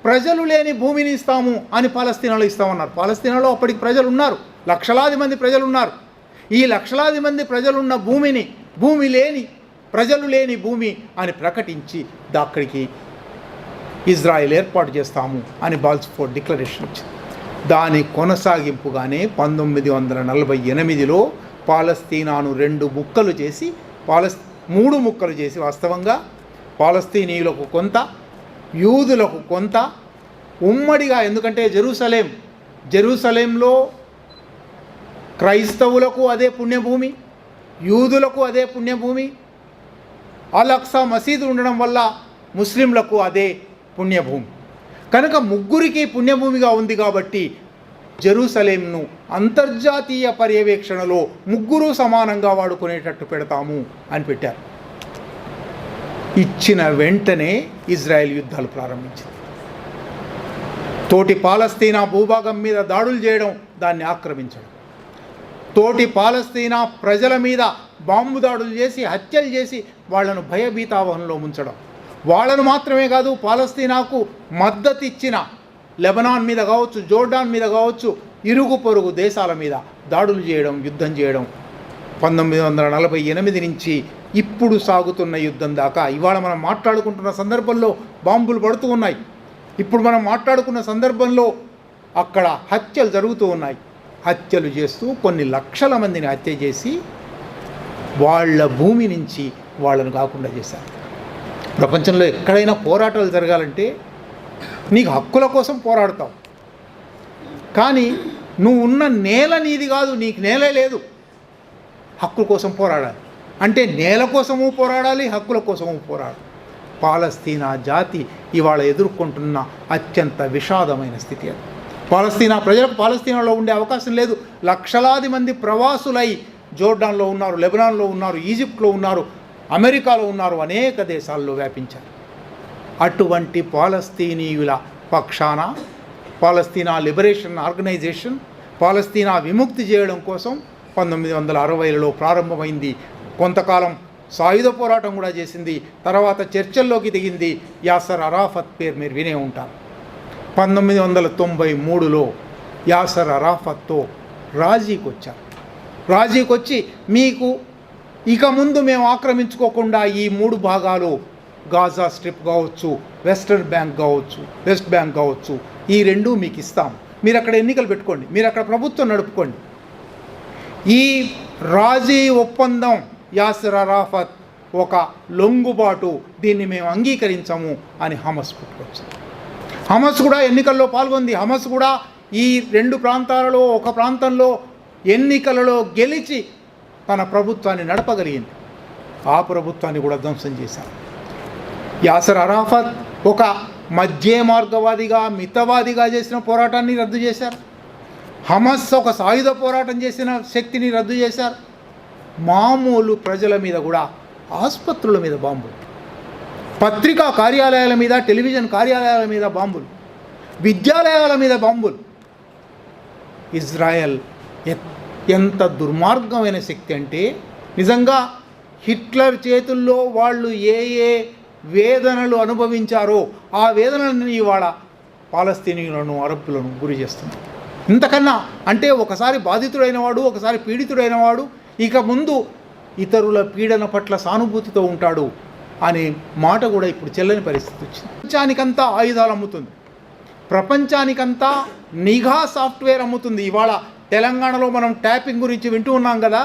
ప్రజలు లేని భూమిని ఇస్తాము అని పాలస్తీనాలో ఇస్తామన్నారు. పాలస్తీనాలో అప్పటికి ప్రజలు ఉన్నారు, లక్షలాది మంది ప్రజలు ఉన్నారు. ఈ లక్షలాది మంది ప్రజలున్న భూమిని భూమి లేని ప్రజలు లేని భూమి అని ప్రకటించి అక్కడికి ఇజ్రాయెల్ ఏర్పాటు చేస్తాము అని బాల్ఫోర్డ్ డిక్లరేషన్ వచ్చింది. దాని కొనసాగింపుగానే 1948లో పాలస్తీనాను 2 ముక్కలు చేసి 3 ముక్కలు చేసి, వాస్తవంగా పాలస్తీనీయులకు కొంత, యూదులకు కొంత, ఉమ్మడిగా, ఎందుకంటే జెరూసలేంలో క్రైస్తవులకు అదే పుణ్యభూమి, యూదులకు అదే పుణ్యభూమి, అల్ అక్సా మసీదు ఉండడం వల్ల ముస్లింలకు అదే పుణ్యభూమి. కనుక ముగ్గురికి పుణ్యభూమిగా ఉంది కాబట్టి జెరూసలేంను అంతర్జాతీయ పర్యవేక్షణలో ముగ్గురు సమానంగా వాడుకునేటట్టు పెడతాము అని పెట్టారు. ఇచ్చిన వెంటనే ఇజ్రాయెల్ యుద్ధాలు ప్రారంభించింది. తోటి పాలస్తీనా భూభాగం మీద దాడులు చేయడం, దాన్ని ఆక్రమించడం, తోటి పాలస్తీనా ప్రజల మీద బాంబు దాడులు చేసి, హత్యలు చేసి వాళ్లను భయభీతావహంలో ముంచడం. వాళ్ళను మాత్రమే కాదు, పాలస్తీనాకు మద్దతు ఇచ్చిన లెబనాన్ మీద కావచ్చు, జోర్డాన్ మీద కావచ్చు, ఇరుగు పొరుగు దేశాల మీద దాడులు చేయడం, యుద్ధం చేయడం. 1948 నుంచి ఇప్పుడు సాగుతున్న యుద్ధం దాకా, ఇవాళ మనం మాట్లాడుకుంటున్న సందర్భంలో బాంబులు పడుతూ ఉన్నాయి. ఇప్పుడు మనం మాట్లాడుకున్న సందర్భంలో అక్కడ హత్యలు జరుగుతూ ఉన్నాయి. హత్యలు చేస్తూ కొన్ని లక్షల మందిని హత్య చేసి వాళ్ళ భూమి నుంచి వాళ్ళను కాకుండా చేశారు. ప్రపంచంలో ఎక్కడైనా పోరాటాలు జరగాలంటే నీకు హక్కుల కోసం పోరాడతావు, కానీ నువ్వు ఉన్న నేల నీది కాదు, నీకు నేలే లేదు. హక్కుల కోసం పోరాడాలి అంటే నేల కోసము పోరాడాలి, హక్కుల కోసము పోరాడాలి. పాలస్తీనా జాతి ఇవాళ ఎదుర్కొంటున్న అత్యంత విషాదమైన స్థితి అది. పాలస్తీనా ప్రజలకు పాలస్తీనాలో ఉండే అవకాశం లేదు. లక్షలాది మంది ప్రవాసులై జోర్డాన్లో ఉన్నారు, లెబనాన్లో ఉన్నారు, ఈజిప్ట్లో ఉన్నారు, అమెరికాలో ఉన్నారు, అనేక దేశాల్లో వ్యాపించారు. అటువంటి పాలస్తీనీయుల పక్షాన పాలస్తీనా లిబరేషన్ ఆర్గనైజేషన్ పాలస్తీనా విముక్తి చేయడం కోసం 1960లలో ప్రారంభమైంది. కొంతకాలం సాయుధ పోరాటం కూడా చేసింది. తర్వాత చర్చల్లోకి దిగింది. యాసర్ అరాఫత్ పేరు మీరు వినే ఉంటారు. 1993లో యాసర్ అరాఫత్తో రాజీకి వచ్చారు. రాజీకి వచ్చి మీకు ఇక ముందు మేము ఆక్రమించుకోకుండా ఈ 3 భాగాలు, గాజా స్ట్రిప్ కావచ్చు, వెస్ట్ బ్యాంక్ కావచ్చు, ఈ 2 మీకు ఇస్తాం. మీరు అక్కడ ఎన్నికలు పెట్టుకోండి, మీరు అక్కడ ప్రభుత్వం నడుపుకోండి. ఈ రాజీ ఒప్పందం యాసర్ అరాఫత్ ఒక లొంగుబాటు, దీన్ని మేము అంగీకరించము అని హమస్ పుట్టుకొచ్చింది. హమస్ కూడా ఎన్నికల్లో పాల్గొంది. హమస్ కూడా ఈ 2 ప్రాంతాలలో ఒక ప్రాంతంలో ఎన్నికలలో గెలిచి తన ప్రభుత్వాన్ని నడపగలిగింది. ఆ ప్రభుత్వాన్ని కూడా ధ్వంసం చేశారు. యాసర్ అరాఫత్ ఒక మధ్య మార్గవాదిగా, మితవాదిగా చేసిన పోరాటాన్ని రద్దు చేశారు. హమస్ ఒక సాయుధ పోరాటం చేసిన శక్తిని రద్దు చేశారు. మామూలు ప్రజల మీద కూడా, ఆసుపత్రుల మీద బాంబులు, పత్రికా కార్యాలయాల మీద, టెలివిజన్ కార్యాలయాల మీద బాంబులు, విద్యాలయాల మీద బాంబులు. ఇజ్రాయెల్ ఎంత దుర్మార్గమైన శక్తి అంటే, నిజంగా హిట్లర్ చేతుల్లో వాళ్ళు ఏ వేదనలు అనుభవించారో ఆ వేదనలని ఇవాళ పాలస్తీనీయులను, అరబ్బులను గురి చేస్తున్నారు. ఇంతకన్నా అంటే ఒకసారి బాధితుడైన వాడు, ఒకసారి పీడితుడైన వాడు ఇక ముందు ఇతరుల పీడన పట్ల సానుభూతితో ఉంటాడు అనే మాట కూడా ఇప్పుడు చెల్లని పరిస్థితి వచ్చింది. ప్రపంచానికంతా ఆయుధాలు అమ్ముతుంది, ప్రపంచానికంతా నిఘా సాఫ్ట్వేర్ అమ్ముతుంది. ఇవాళ తెలంగాణలో మనం ట్యాపింగ్ గురించి వింటూ ఉన్నాం కదా.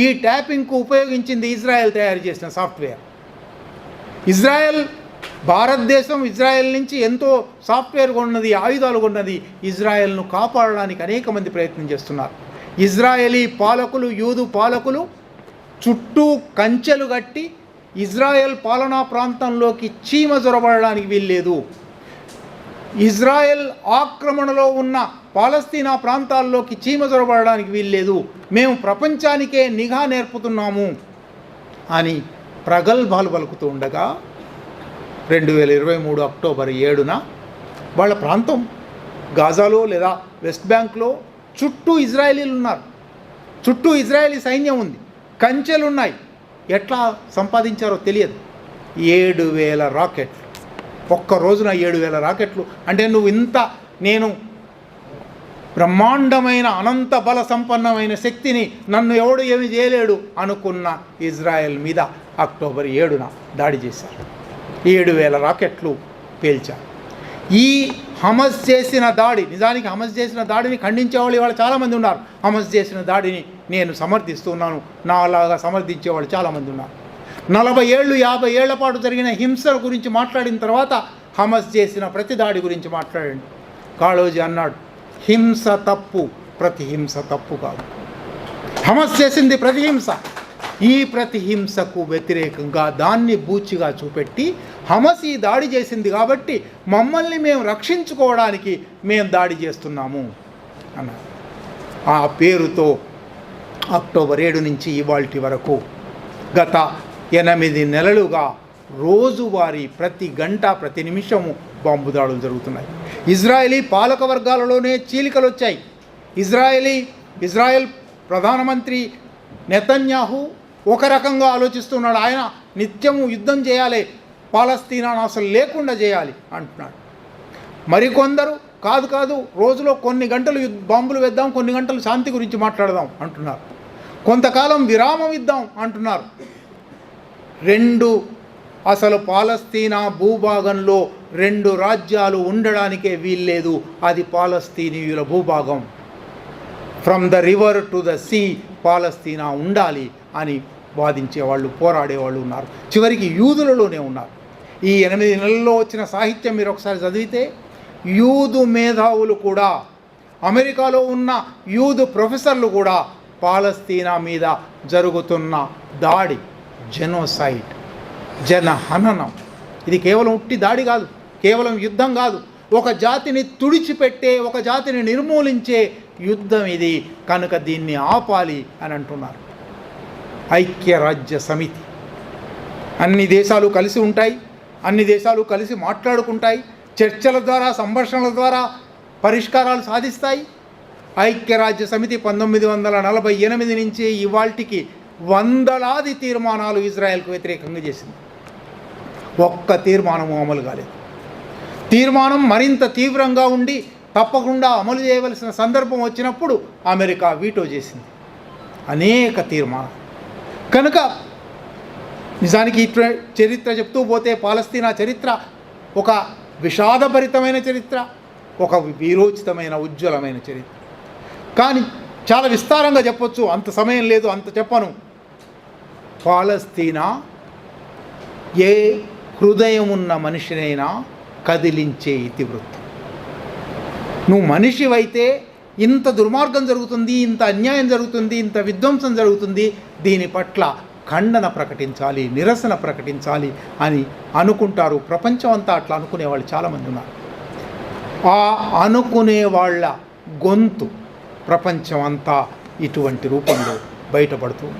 ఈ ట్యాపింగ్కు ఉపయోగించింది ఇజ్రాయెల్ తయారు చేసిన సాఫ్ట్వేర్. భారతదేశం ఇజ్రాయెల్ నుంచి ఎంతో సాఫ్ట్వేర్ కొన్నది, ఆయుధాలు కొన్నది. ఇజ్రాయెల్ను కాపాడడానికి అనేక మంది ప్రయత్నం చేస్తున్నారు. ఇజ్రాయేలీ పాలకులు, యూదు పాలకులు చుట్టూ కంచెలు కట్టి ఇజ్రాయెల్ పాలనా ప్రాంతంలోకి చీమ జొరబడడానికి వీల్లేదు. ఇజ్రాయెల్ ఆక్రమణలో ఉన్న పాలస్తీనా ప్రాంతాల్లోకి చీమ జొరబడడానికి వీల్లేదు. మేము ప్రపంచానికే నిఘా నేర్పుతున్నాము అని ప్రగల్భాలు పలుకుతూ ఉండగా 2023 అక్టోబర్ 7న వాళ్ళ ప్రాంతం గాజాలో లేదా వెస్ట్ బ్యాంక్లో చుట్టూ ఇజ్రాయేలీలు ఉన్నారు. చుట్టూ ఇజ్రాయేలీ సైన్యం ఉంది, కంచెలు ఉన్నాయి. ఎట్లా సంపాదించారో తెలియదు. 7,000 రాకెట్లు, ఒక్క రోజున 7,000 రాకెట్లు. అంటే నేను బ్రహ్మాండమైన అనంత బల సంపన్నమైన శక్తిని, నన్ను ఎవడు ఏమి చేయలేడు అనుకున్న ఇజ్రాయెల్ మీద అక్టోబర్ 7న దాడి చేశారు. 7,000 రాకెట్లు పేల్చారు. ఈ హమస్ చేసిన దాడి, నిజానికి హమస్ చేసిన దాడిని ఖండించేవాళ్ళు ఇవాళ చాలామంది ఉన్నారు. హమస్ చేసిన దాడిని నేను సమర్థిస్తున్నాను, నా అలాగా సమర్థించేవాళ్ళు చాలామంది ఉన్నారు. 40 ఏళ్ళు 50 ఏళ్ల పాటు జరిగిన హింసల గురించి మాట్లాడిన తర్వాత హమస్ చేసిన ప్రతి దాడి గురించి మాట్లాడండి. కాళోజీ అన్నాడు, హింస తప్పు, ప్రతిహింస తప్పు కాదు. హమస్ చేసింది ప్రతిహింస. ఈ ప్రతిహింసకు వ్యతిరేకంగా దాన్ని బూచిగా చూపెట్టి హమస్ ఈ దాడి చేసింది కాబట్టి మమ్మల్ని మేము రక్షించుకోవడానికి మేము దాడి చేస్తున్నాము అన్నారు. ఆ పేరుతో అక్టోబర్ 7 నుంచి ఇవాల్టి వరకు గత 8 నెలలుగా రోజువారీ ప్రతి గంట ప్రతి నిమిషము బాంబు దాడులు జరుగుతున్నాయి. ఇజ్రాయేలీ పాలక వర్గాలలోనే చీలికలు వచ్చాయి. ఇజ్రాయెల్ ప్రధానమంత్రి నెతన్యాహు ఒక రకంగా ఆలోచిస్తున్నాడు. ఆయన నిత్యము యుద్ధం చేయాలి, పాలస్తీనాను అసలు లేకుండా చేయాలి అంటున్నాడు. మరికొందరు కాదు రోజులో కొన్ని గంటలు బాంబులు వేద్దాం, కొన్ని గంటలు శాంతి గురించి మాట్లాడదాం అంటున్నారు. కొంతకాలం విరామం ఇద్దాం అంటున్నారు. అసలు పాలస్తీనా భూభాగంలో 2 రాజ్యాలు ఉండడానికే వీల్లేదు. అది పాలస్తీనీయుల భూభాగం. From the river to the sea పాలస్తీనా ఉండాలి అని వాదించేవాళ్ళు, పోరాడేవాళ్ళు ఉన్నారు. చివరికి యూదులలోనే ఉన్నారు. ఈ 8 నెలల్లో వచ్చిన సాహిత్యం మీరు ఒకసారి చదివితే యూదు మేధావులు కూడా, అమెరికాలో ఉన్న యూదు ప్రొఫెసర్లు కూడా పాలస్తీనా మీద జరుగుతున్న దాడి, జెనోసైడ్, జనహననం, ఇది కేవలం ఉట్టి దాడి కాదు, కేవలం యుద్ధం కాదు, ఒక జాతిని తుడిచిపెట్టే, ఒక జాతిని నిర్మూలించే యుద్ధం ఇది. కనుక దీన్ని ఆపాలి అని అంటున్నారు. ఐక్యరాజ్య సమితి, అన్ని దేశాలు కలిసి ఉంటాయి, అన్ని దేశాలు కలిసి మాట్లాడుకుంటాయి, చర్చల ద్వారా సంభాషణల ద్వారా పరిష్కారాలు సాధిస్తాయి. ఐక్యరాజ్య సమితి 1948 నుంచి ఇవాల్టికి వందలాది తీర్మానాలు ఇజ్రాయెల్కు వ్యతిరేకంగా చేసింది. ఒక్క తీర్మానము అమలు కాలేదు. తీర్మానం మరింత తీవ్రంగా ఉండి తప్పకుండా అమలు చేయవలసిన సందర్భం వచ్చినప్పుడు అమెరికా వీటో చేసింది అనేక తీర్మానాలు. కనుక నిజానికి ఈ చరిత్ర చెప్తూ పోతే పాలస్తీనా చరిత్ర ఒక విషాదభరితమైన చరిత్ర, ఒక వీరోచితమైన ఉజ్వలమైన చరిత్ర. కానీ చాలా విస్తారంగా చెప్పొచ్చు, అంత సమయం లేదు, అంత చెప్పను. పాలస్తీనా ఏ హృదయం ఉన్న మనిషినైనా కదిలించే ఇతివృత్తం. నువ్వు మనిషివైతే ఇంత దుర్మార్గం జరుగుతుంది, ఇంత అన్యాయం జరుగుతుంది, ఇంత విధ్వంసం జరుగుతుంది, దీని పట్ల ఖండన ప్రకటించాలి, నిరసన ప్రకటించాలి అని అనుకుంటారు. ప్రపంచం అంతా అట్లా అనుకునేవాళ్ళు చాలామంది ఉన్నారు. ఆ అనుకునే వాళ్ళ గొంతు ప్రపంచం అంతా ఇటువంటి రూపంలో బయటపడుతుంది.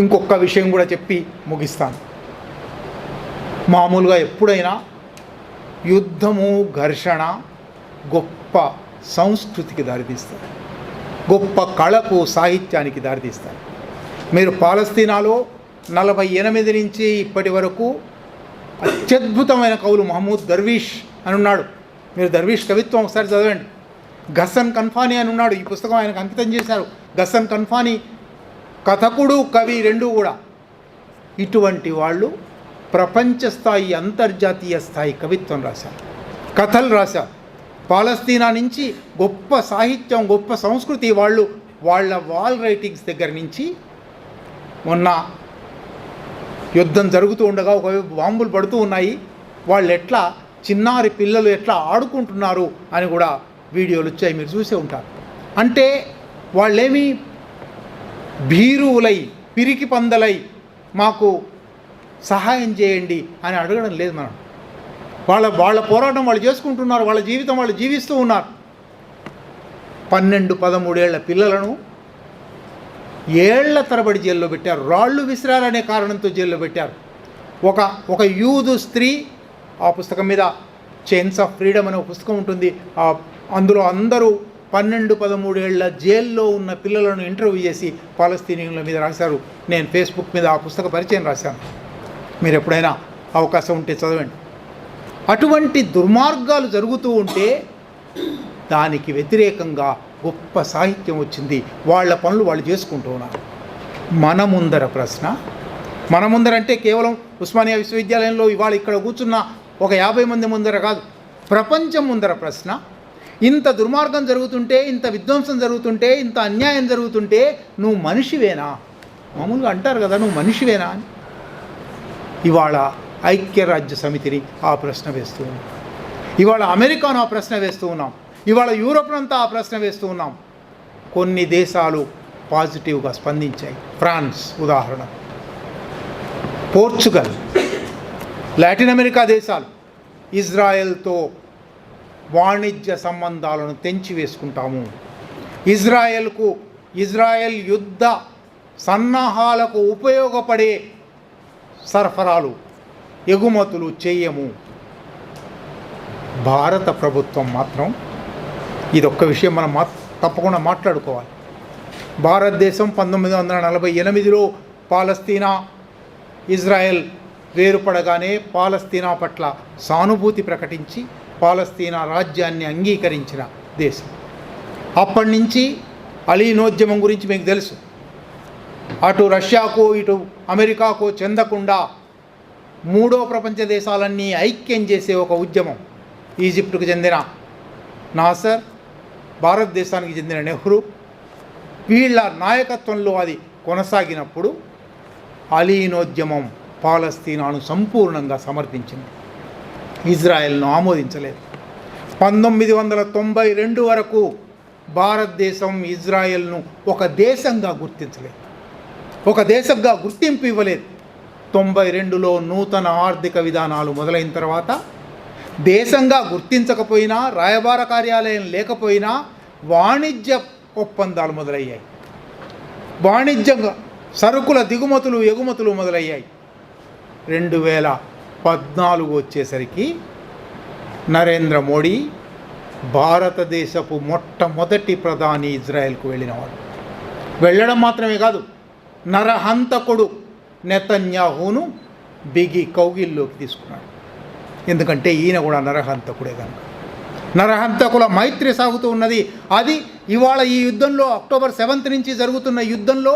ఇంకొక విషయం కూడా చెప్పి ముగిస్తాను. మామూలుగా ఎప్పుడైనా యుద్ధము, ఘర్షణ గొప్ప సంస్కృతికి దారితీస్తాయి, గొప్ప కళకు, సాహిత్యానికి దారితీస్తాయి. మీరు పాలస్తీనాలో 48 నుంచి ఇప్పటి వరకు అత్యద్భుతమైన కవులు మహమూద్ దర్వీష్ అని ఉన్నాడు. మీరు దర్వీష్ కవిత్వం ఒకసారి చదవండి. గసన్ కన్ఫానీ అని ఉన్నాడు, ఈ పుస్తకం ఆయనకు అంకితం చేశారు. గసన్ కన్ఫానీ కథకుడు, కవి రెండూ కూడా. ఇటువంటి వాళ్ళు ప్రపంచ స్థాయి, అంతర్జాతీయ స్థాయి కవిత్వం రాశారు, కథలు రాశారు. పాలస్తీనా నుంచి గొప్ప సాహిత్యం, గొప్ప సంస్కృతి, వాళ్ళ వాల్ రైటింగ్స్ దగ్గర నుంచి మొన్న యుద్ధం జరుగుతూ ఉండగా ఒకవైపు బాంబులు పడుతూ ఉన్నాయి, వాళ్ళు ఎట్లా చిన్నారి పిల్లలు ఎట్లా ఆడుకుంటున్నారు అని కూడా వీడియోలు వచ్చాయి, మీరు చూసే ఉంటారు. అంటే వాళ్ళేమీ భీరువులై పిరికి పందలై మాకు సహాయం చేయండి అని అడగడం లేదు. మనం వాళ్ళ పోరాటం వాళ్ళు చేసుకుంటున్నారు, వాళ్ళ జీవితం వాళ్ళు జీవిస్తూ ఉన్నారు. 12-13 ఏళ్ల పిల్లలను ఏళ్ల తరబడి జైల్లో పెట్టారు. రాళ్ళు విసిరాలనే కారణంతో జైల్లో పెట్టారు. ఒక యూదు స్త్రీ, ఆ పుస్తకం మీద చైన్స్ ఆఫ్ ఫ్రీడమ్ అనే ఒక పుస్తకం ఉంటుంది, అందులో అందరూ 12-13 ఏళ్ల జైల్లో ఉన్న పిల్లలను ఇంటర్వ్యూ చేసి పాలస్తీనియన్ల మీద రాశారు. నేను ఫేస్బుక్ మీద ఆ పుస్తక పరిచయం రాశాను, మీరు ఎప్పుడైనా అవకాశం ఉంటే చదవండి. అటువంటి దుర్మార్గాలు జరుగుతూ ఉంటే దానికి వ్యతిరేకంగా గొప్ప సాహిత్యం వచ్చింది. వాళ్ళ పనులు వాళ్ళు చేసుకుంటూ ఉన్నారు. మన ముందర అంటే కేవలం ఉస్మానియా విశ్వవిద్యాలయంలో ఇవాళ ఇక్కడ కూర్చున్న ఒక 50 మంది ముందర కాదు, ప్రపంచం ముందర ప్రశ్న. ఇంత దుర్మార్గం జరుగుతుంటే, ఇంత విధ్వంసం జరుగుతుంటే, ఇంత అన్యాయం జరుగుతుంటే నువ్వు మనిషివేనా? మామూలుగా అంటారు కదా, నువ్వు మనిషివేనా అని. ఇవాళ ఐక్యరాజ్య సమితిని ఆ ప్రశ్న వేస్తూ ఉన్నాం, ఇవాళ అమెరికాను ఆ ప్రశ్న వేస్తూ ఉన్నాం, ఇవాళ యూరోప్నంతా ఆ ప్రశ్న వేస్తూ ఉన్నాం. కొన్ని దేశాలు పాజిటివ్గా స్పందించాయి. ఫ్రాన్స్ ఉదాహరణ, పోర్చుగల్, లాటిన్ అమెరికా దేశాలు ఇజ్రాయెల్తో వాణిజ్య సంబంధాలను తెంచివేసుకుంటాము, ఇజ్రాయెల్ యుద్ధ సన్నాహాలకు ఉపయోగపడే సరఫరాలు, ఎగుమతులు చేయము. భారత ప్రభుత్వం మాత్రం ఇదొక్క విషయం మనం తప్పకుండా మాట్లాడుకోవాలి. భారతదేశం 1948లో పాలస్తీనా ఇజ్రాయెల్ వేరుపడగానే పాలస్తీనా పట్ల సానుభూతి ప్రకటించి పాలస్తీనా రాజ్యాన్ని అంగీకరించిన దేశం. అప్పటి నుంచి అలీనోద్యమం గురించి మీకు తెలుసు. అటు రష్యాకు ఇటు అమెరికాకు చెందకుండా మూడో ప్రపంచ దేశాలన్నీ ఐక్యం చేసే ఒక ఉద్యమం. ఈజిప్టుకు చెందిన నాసర్, భారతదేశానికి చెందిన నెహ్రూ, వీళ్ళ నాయకత్వంలో అది కొనసాగినప్పుడు అలీనోద్యమం పాలస్తీనాను సంపూర్ణంగా సమర్థించింది, ఇజ్రాయెల్ను ఆమోదించలేదు. 1992 వరకు భారతదేశం ఇజ్రాయెల్ను ఒక దేశంగా గుర్తించలేదు, ఒక దేశంగా గుర్తింపు ఇవ్వలేదు. 92లో నూతన ఆర్థిక విధానాలు మొదలైన తర్వాత దేశంగా గుర్తించకపోయినా, రాయబార కార్యాలయం లేకపోయినా వాణిజ్య ఒప్పందాలు మొదలయ్యాయి. వాణిజ్యంగా సరుకుల దిగుమతులు ఎగుమతులు మొదలయ్యాయి. 2014 వచ్చేసరికి నరేంద్ర మోడీ భారతదేశపు మొట్టమొదటి ప్రధాని ఇజ్రాయెల్కు వెళ్ళినవాడు. వెళ్ళడం మాత్రమే కాదు, నరహంతకుడు నెతన్యాహును బిగి కౌగిల్లోకి తీసుకున్నాడు. ఎందుకంటే ఈయన కూడా నరహంతకుడే కనుక. నరహంతకుల మైత్రి సాగుతూ ఉన్నది. అది ఇవాళ ఈ యుద్ధంలో అక్టోబర్ 7 నుంచి జరుగుతున్న యుద్ధంలో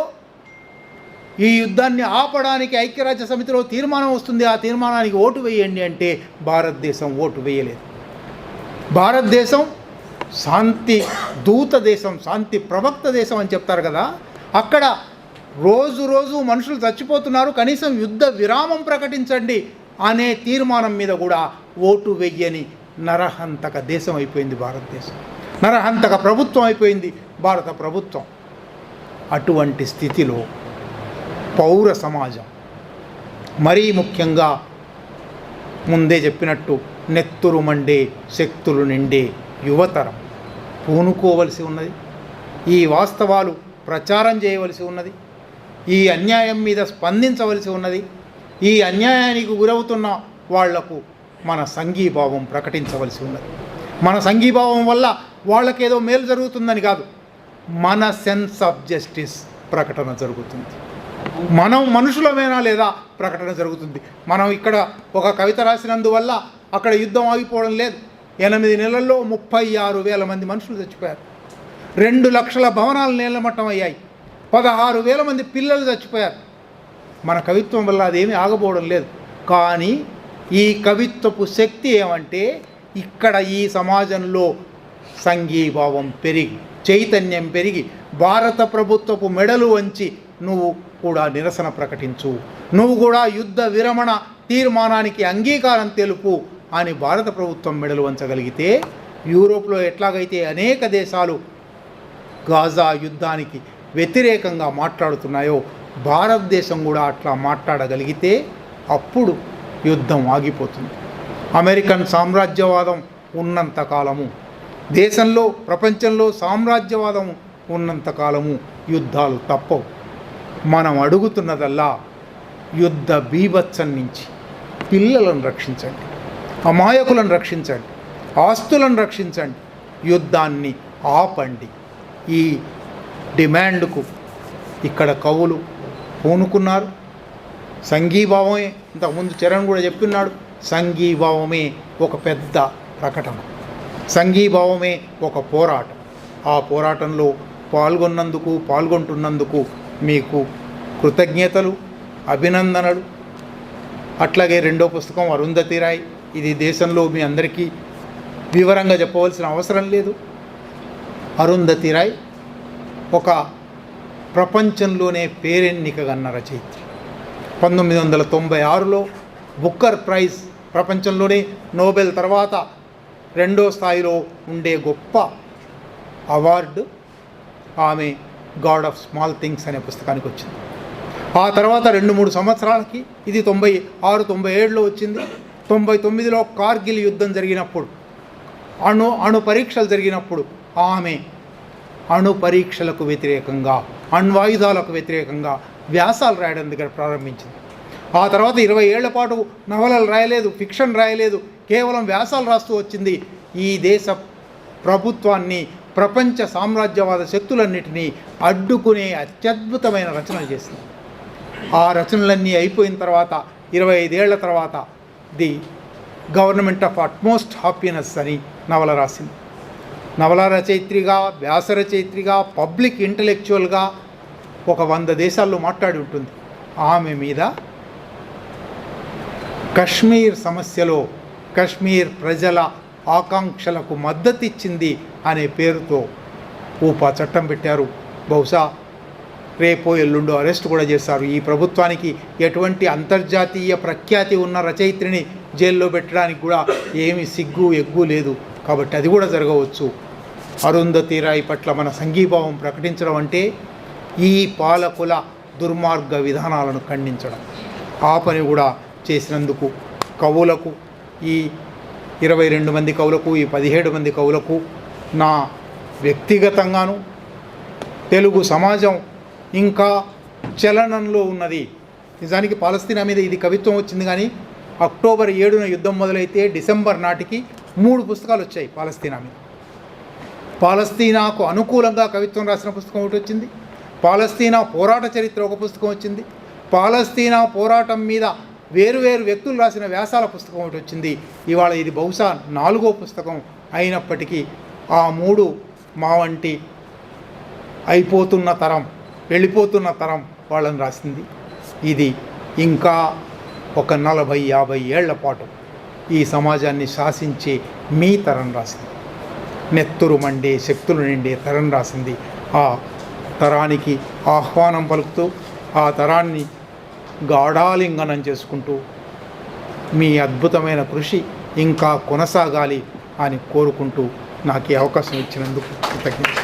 ఈ యుద్ధాన్ని ఆపడానికి ఐక్యరాజ్య సమితిలో తీర్మానం వస్తుంది. ఆ తీర్మానానికి ఓటు వేయండి అంటే భారతదేశం ఓటు వేయలేదు. భారతదేశం శాంతి దూత దేశం, శాంతి ప్రవక్త దేశం అని చెప్తారు కదా. అక్కడ రోజు మనుషులు చచ్చిపోతున్నారు, కనీసం యుద్ధ విరామం ప్రకటించండి అనే తీర్మానం మీద కూడా ఓటు వెయ్యని నరహంతక దేశం అయిపోయింది భారతదేశం. నరహంతక ప్రభుత్వం అయిపోయింది భారత ప్రభుత్వం. అటువంటి స్థితిలో పౌర సమాజం, మరీ ముఖ్యంగా ముందే చెప్పినట్టు నెత్తురు మండే శక్తులు నిండే యువతరం పూనుకోవలసి ఉన్నది. ఈ వాస్తవాలు ప్రచారం చేయవలసి ఉన్నది. ఈ అన్యాయం మీద స్పందించవలసి ఉన్నది. ఈ అన్యాయానికి గురవుతున్న వాళ్లకు మన సంఘీభావం ప్రకటించవలసి ఉన్నది. మన సంఘీభావం వల్ల వాళ్ళకేదో మేలు జరుగుతుందని కాదు, మన సెన్స్ ఆఫ్ జస్టిస్ ప్రకటన జరుగుతుంది. మనం మనుషులమేనా లేదా ప్రకటన జరుగుతుంది. మనం ఇక్కడ ఒక కవిత రాసినందువల్ల అక్కడ యుద్ధం ఆగిపోవడం లేదు. 8 నెలల్లో 36,000 మంది మనుషులు చచ్చిపోయారు. 2 లక్షల భవనాలు నేలమట్టం అయ్యాయి. 16,000 మంది పిల్లలు చచ్చిపోయారు. మన కవిత్వం వల్ల అదేమీ ఆగబోవడం లేదు. కానీ ఈ కవిత్వపు శక్తి ఏమంటే ఇక్కడ ఈ సమాజంలో సంఘీభావం పెరిగి చైతన్యం పెరిగి భారత ప్రభుత్వపు మెడలు వంచి నువ్వు కూడా నిరసన ప్రకటించు, నువ్వు కూడా యుద్ధ విరమణ తీర్మానానికి అంగీకారం తెలుపు అని భారత ప్రభుత్వం మెడలు వంచగలిగితే, యూరోప్లో ఎట్లాగైతే అనేక దేశాలు గాజా యుద్ధానికి వ్యతిరేకంగా మాట్లాడుతున్నాయో భారతదేశం కూడా అట్లా మాట్లాడగలిగితే అప్పుడు యుద్ధం ఆగిపోతుంది. అమెరికన్ సామ్రాజ్యవాదం ఉన్నంతకాలము, దేశంలో ప్రపంచంలో సామ్రాజ్యవాదం ఉన్నంతకాలము యుద్ధాలు తప్పవు. మనం అడుగుతున్నదల్లా యుద్ధ బీభత్సం నుంచి పిల్లలను రక్షించండి, అమాయకులను రక్షించండి, ఆస్తులను రక్షించండి, యుద్ధాన్ని ఆపండి. ఈ డిమాండ్కు ఇక్కడ కవులు పూనుకున్నారు. సంఘీభావమే, ఇంతకుముందు చరణ్ కూడా చెప్తున్నాడు, సంఘీభావమే ఒక పెద్ద ప్రకటన, సంఘీభావమే ఒక పోరాటం. ఆ పోరాటంలో పాల్గొంటున్నందుకు మీకు కృతజ్ఞతలు, అభినందనలు. అట్లాగే రెండో పుస్తకం అరుంధతి రాయ్. ఇది దేశంలో మీ అందరికీ వివరంగా చెప్పవలసిన అవసరం లేదు. అరుంధతి రాయ్ ఒక ప్రపంచంలోనే పేరెన్నికగన్న రచయిత్రి. 1996లో బుక్కర్ ప్రైజ్, ప్రపంచంలోనే నోబెల్ తర్వాత రెండో స్థాయిలో ఉండే గొప్ప అవార్డు ఆమె గాడ్ ఆఫ్ స్మాల్ థింగ్స్ అనే పుస్తకానికి వచ్చింది. ఆ తర్వాత 2-3 సంవత్సరాలకి, ఇది 96-97లో వచ్చింది. 99లో కార్గిల్ యుద్ధం జరిగినప్పుడు, అణు పరీక్షలు జరిగినప్పుడు ఆమె అణు పరీక్షలకు వ్యతిరేకంగా, అణ్వాయుధాలకు వ్యతిరేకంగా వ్యాసాలు రాయడం దగ్గర ప్రారంభించింది. ఆ తర్వాత 20 ఏళ్ల పాటు నవలలు రాయలేదు, ఫిక్షన్ రాయలేదు, కేవలం వ్యాసాలు రాస్తూ వచ్చింది. ఈ దేశ ప్రభుత్వాన్ని, ప్రపంచ సామ్రాజ్యవాద శక్తులన్నిటినీ అడ్డుకునే అత్యద్భుతమైన రచనలు చేసింది. ఆ రచనలన్నీ అయిపోయిన తర్వాత 25 ఏళ్ల తర్వాత the government of utmost happiness అని నవల రాసింది. నవల రచయిత్రిగా, వ్యాస రచయిత్రిగా, పబ్లిక్ ఇంటలెక్చువల్గా ఒక 100 దేశాల్లో మాట్లాడి ఉంటుంది. ఆమె మీద కశ్మీర్ సమస్యలో కశ్మీర్ ప్రజల ఆకాంక్షలకు మద్దతిచ్చింది అనే పేరుతో ఊపా చట్టం పెట్టారు. బహుశా రేపో ఎల్లుండో అరెస్ట్ కూడా చేస్తారు. ఈ ప్రభుత్వానికి ఎటువంటి అంతర్జాతీయ ప్రఖ్యాతి ఉన్న రచయిత్రిని జైల్లో పెట్టడానికి కూడా ఏమి సిగ్గు ఎగ్గు లేదు. కాబట్టి అది కూడా జరగవచ్చు. అరుంధతి రాయ్ పట్ల మన సంఘీభావం ప్రకటించడం అంటే ఈ పాలకుల దుర్మార్గ విధానాలను ఖండించడం. ఆ పని కూడా చేసినందుకు కవులకు, ఈ 22 మంది కవులకు, ఈ 17 మంది కవులకు నా వ్యక్తిగతంగాను, తెలుగు సమాజం ఇంకా చలనంలో ఉన్నది. నిజానికి పాలస్తీనా మీద ఇది కవిత్వం వచ్చింది, కానీ అక్టోబర్ 7న యుద్ధం మొదలైతే డిసెంబర్ నాటికి 3 పుస్తకాలు వచ్చాయి పాలస్తీనా మీద. పాలస్తీనాకు అనుకూలంగా కవిత్వం రాసిన పుస్తకం ఒకటి వచ్చింది, పాలస్తీనా పోరాట చరిత్ర ఒక పుస్తకం వచ్చింది, పాలస్తీనా పోరాటం మీద వేరువేరు వ్యక్తులు రాసిన వ్యాసాల పుస్తకం ఒకటి వచ్చింది. ఇవాళ ఇది బహుశా 4వ పుస్తకం అయినప్పటికీ ఆ 3 మా వంటి అయిపోతున్న తరం, వెళ్ళిపోతున్న తరం వాళ్ళని రాసింది. ఇది ఇంకా ఒక 40-50 ఏళ్ల పాటు ఈ సమాజాన్ని శాసించే మీ తరం రాసింది. నెత్తురు మండే, శక్తులు నిండే తరం రాసింది. ఆ తరానికి ఆహ్వానం పలుకుతూ, ఆ తరాన్ని గాఢాలింగనం చేసుకుంటూ మీ అద్భుతమైన కృషి ఇంకా కొనసాగాలి అని కోరుకుంటూ నాకు ఈ అవకాశం ఇచ్చినందుకు కృతజ్ఞతలు.